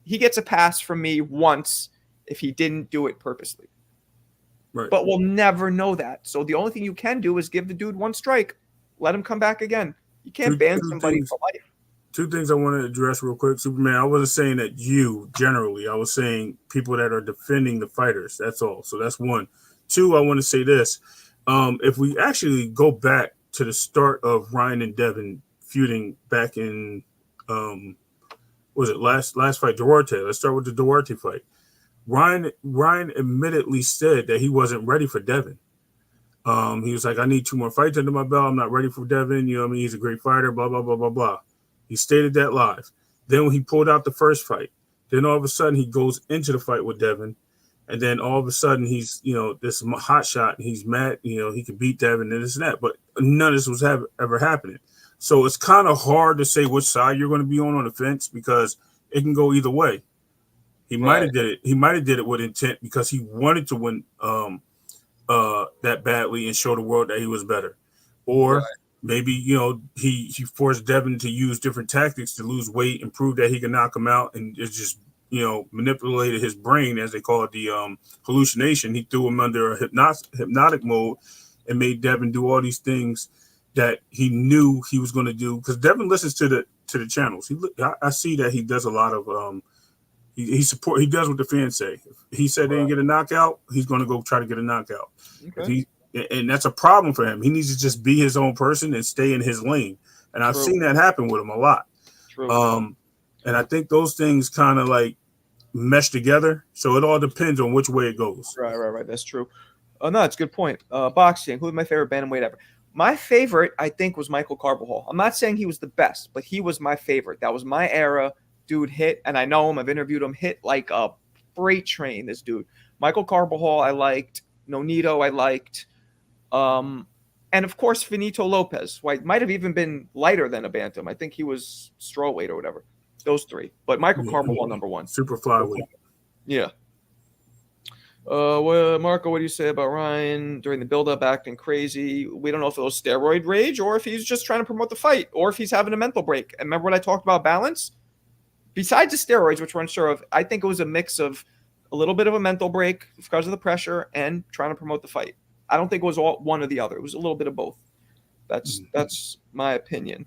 gets a pass from me once if he didn't do it purposely. Right. But we'll never know that. So the only thing you can do is give the dude one strike. Let him come back again. You can't ban somebody for life. Two things I want to address real quick, Superman. I wasn't saying that you generally. I was saying people that are defending the fighters. That's all. So that's one. Two, I want to say this. If we actually go back to the start of Ryan and Devin feuding back in, was it last fight, Duarte? Let's start with the Duarte fight. Ryan admittedly said that he wasn't ready for Devin. He was like, I need 2 more fights under my belt. I'm not ready for Devin. You know what I mean? He's a great fighter, blah, blah, blah, blah, blah. He stated that live. Then when he pulled out the first fight, then all of a sudden he goes into the fight with Devin. And then all of a sudden he's, you know, this hot shot and he's mad, you know, he could beat Devin and this and that. But none of this was ever happening. So it's kind of hard to say which side you're going to be on the fence because it can go either way. He might have did it. He might have did it with intent because he wanted to win that badly and show the world that he was better. Or maybe, you know, he forced Devin to use different tactics to lose weight and prove that he can knock him out, and it's just, you know, manipulated his brain, as they call it, the hallucination. He threw him under a hypnotic mode and made Devin do all these things that he knew he was going to do. Because Devin listens to to the channels. I see that he does a lot of he does what the fans say. If he said they didn't get a knockout, he's going to go try to get a knockout. Okay. And that's a problem for him. He needs to just be his own person and stay in his lane. And I've seen that happen with him a lot. True. And I think those things kind of like mesh together. So it all depends on which way it goes. Right. That's true. Oh, no, it's a good point. Boxing. Who's my favorite bantamweight ever? My favorite, I think, was Michael Carbajal. I'm not saying he was the best, but he was my favorite. That was my era. Dude hit, and I know him. I've interviewed him. Hit like a freight train. This dude, Michael Carbajal, I liked. Nonito, I liked. And of course, Finito Lopez. Might have even been lighter than a bantam. I think he was strawweight or whatever. Those three, but Michael Carbajal number one. Super flyweight. Yeah. Well, Marco, what do you say about Ryan during the build-up acting crazy? We don't know if it was steroid rage or if he's just trying to promote the fight or if he's having a mental break. And remember what I talked about balance? Besides the steroids, which we're unsure of, I think it was a mix of a little bit of a mental break because of the pressure and trying to promote the fight. I don't think it was all one or the other. It was a little bit of both. That's my opinion.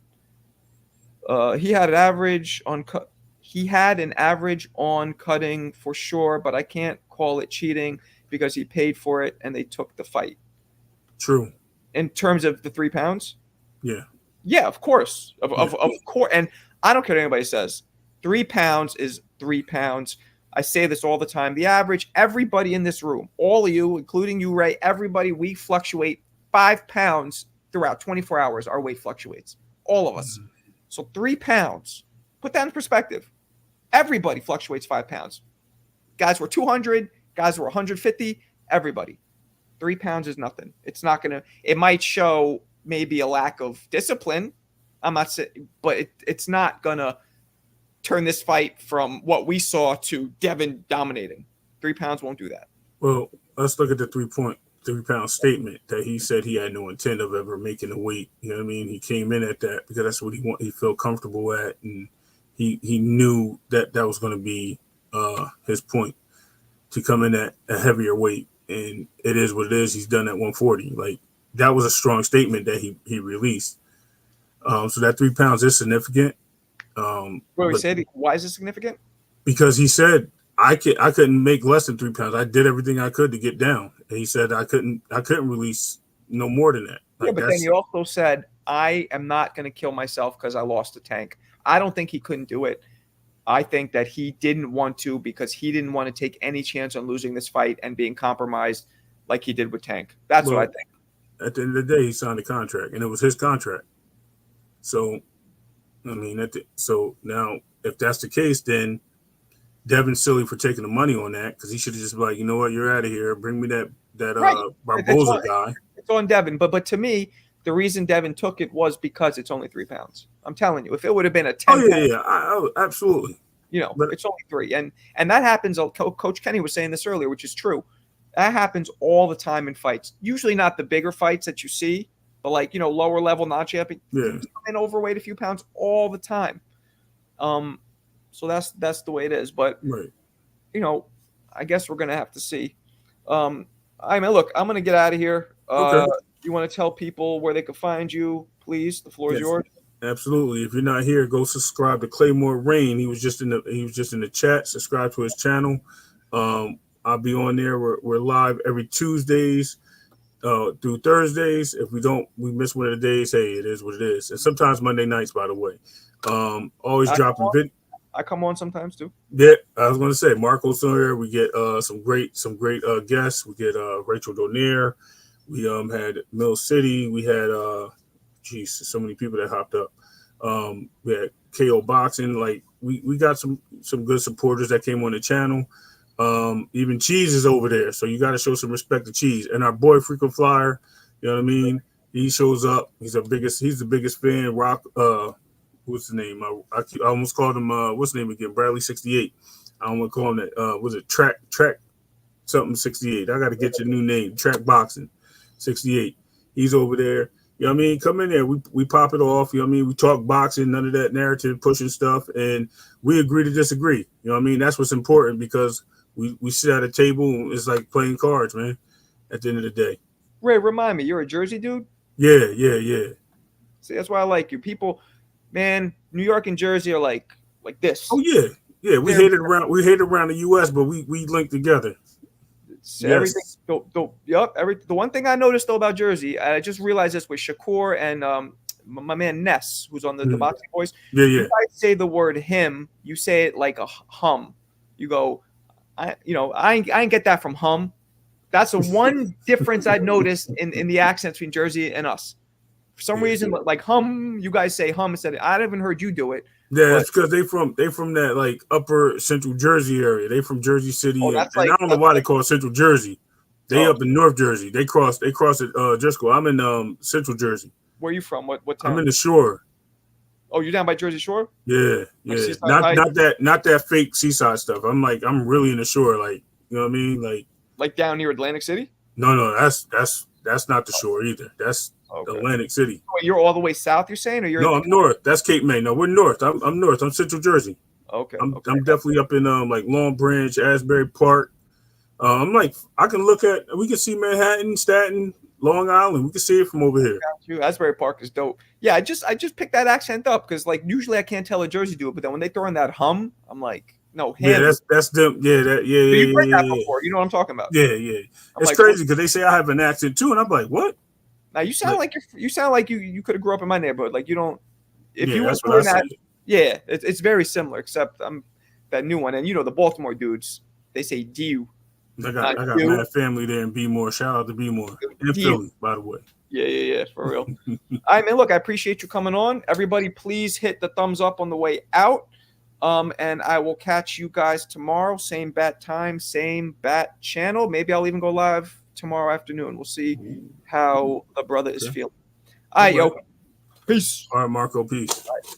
He had an average on cut. He had an average on cutting for sure, but I can't call it cheating because he paid for it and they took the fight. True. In terms of the 3 pounds? Yeah. Yeah, of course. Of course. And I don't care what anybody says. 3 pounds is 3 pounds. I say this all the time. The average, everybody in this room, all of you, including you, Ray, everybody, we fluctuate 5 pounds throughout 24 hours. Our weight fluctuates. All of us. So 3 pounds. Put that in perspective. Everybody fluctuates 5 pounds. Guys were 200. Guys were 150. Everybody. 3 pounds is nothing. It's not going to – it might show maybe a lack of discipline. I'm not saying – but it's not going to turn this fight from what we saw to Devin dominating. 3 pounds won't do that. Well, let's look at the 3-pound statement that he said he had no intent of ever making the weight. You know what I mean? He came in at that because that's what he felt comfortable at, and he knew that was going to be his point to come in at a heavier weight, and it is what it is. He's done at 140. Like, that was a strong statement that he released. So that 3 pounds is significant. Why is it significant? Because he said I couldn't make less than 3 pounds. I did everything I could to get down. And he said I couldn't release no more than that. Like, yeah, but then he also said, I am not going to kill myself because I lost a Tank. I don't think he couldn't do it. I think that he didn't want to because he didn't want to take any chance on losing this fight and being compromised like he did with Tank. That's what I think. At the end of the day, he signed a contract, and it was his contract. So, I mean, so now if that's the case, then Devin's silly for taking the money on that because he should have just been like, you know what, you're out of here. Bring me that Barboza guy. It's on Devin. But to me, the reason Devin took it was because it's only 3 pounds. I'm telling you, if it would have been a 10 pound, absolutely. You know, but it's only 3. And that happens. Coach Kenny was saying this earlier, which is true. That happens all the time in fights. Usually not the bigger fights that you see, but like, you know, lower level non-champion. Yeah. And overweight a few pounds all the time. So that's the way it is. But, right. You know, I guess we're going to have to see. I mean, look, I'm going to get out of here. Okay. You want to tell people where they can find you, please? The floor is yours. Absolutely. If you're not here, go subscribe to Claymore Rain. He was just in the chat. Subscribe to his channel. I'll be on there. We're live every Tuesdays through Thursdays. If we miss one of the days, hey, it is what it is. And sometimes Monday nights, by the way. Always dropping video. I come on sometimes too. Yeah, I was going to say Marco's on here. We get some great guests. We get Rachel Donaire. We had Mill City. We had so many people that hopped up. We had KO Boxing. Like we got some good supporters that came on the channel. Even Cheese is over there, so you got to show some respect to Cheese. And our boy Frequent Flyer, you know what I mean? He shows up. He's the biggest fan. Rock. What's the name? I almost called him. What's the name again? Bradley 68. I don't want to call him that. Was it track something 68? I got to get your new name. Track Boxing 68. He's over there. You know what I mean? Come in there. We pop it off. You know what I mean? We talk boxing, none of that narrative pushing stuff, and we agree to disagree. You know what I mean? That's what's important because we sit at a table and it's like playing cards, man, at the end of the day. Ray, remind me, you're a Jersey dude? Yeah. See, that's why I like you. People, man, New York and Jersey are like this. Oh yeah, yeah. We hated around. We hated around the U.S., but we linked together. Yes. Everything. The one thing I noticed though about Jersey, I just realized this with Shakur and my man Ness, who's on the Boxing Boys. Yeah, yeah. You guys say the word him, you say it like a hum. You go, I ain't get that from hum. That's the one difference I noticed in the accents between Jersey and us. For some reason, like hum, you guys say hum instead. I haven't heard you do it. Yeah, it's because they from that like upper Central Jersey area. They from Jersey City, and I don't know why they call it Central Jersey. They up in North Jersey. They cross it. Driscoll. I'm in Central Jersey. Where are you from? What town? I'm in the Shore. Oh, you're down by Jersey Shore? Yeah, yeah. Not that fake seaside stuff. I'm really in the Shore. Like, you know what I mean? Like down near Atlantic City? No. That's not the Shore either. That's Atlantic City. Oh, you're all the way south, you're saying, or you're? No, I'm north. That's Cape May. No, we're north. I'm north. I'm Central Jersey. Okay. I'm definitely up in like Long Branch, Asbury Park. We can see Manhattan, Staten, Long Island. We can see it from over here. Asbury Park is dope. Yeah, I just picked that accent up because like usually I can't tell a Jersey do it, but then when they throw in that hum, I'm like, no, him. Yeah, that's them. Yeah, You've heard that before. You know what I'm talking about? Yeah. It's like, crazy because they say I have an accent too, and I'm like, what? Now you sound like you could have grew up in my neighborhood. Like you don't. If you that's were what I that, yeah, it's very similar, except I'm that new one, and the Baltimore dudes, they say "dew." I got mad family there in B-More. Shout out to B-More and Philly, by the way. Yeah, for real. All right, man. Look, I appreciate you coming on. Everybody, please hit the thumbs up on the way out. And I will catch you guys tomorrow. Same bat time, same bat channel. Maybe I'll even go live tomorrow afternoon. We'll see how the brother is feeling. All right, yo. Peace. All right, Marco. Peace.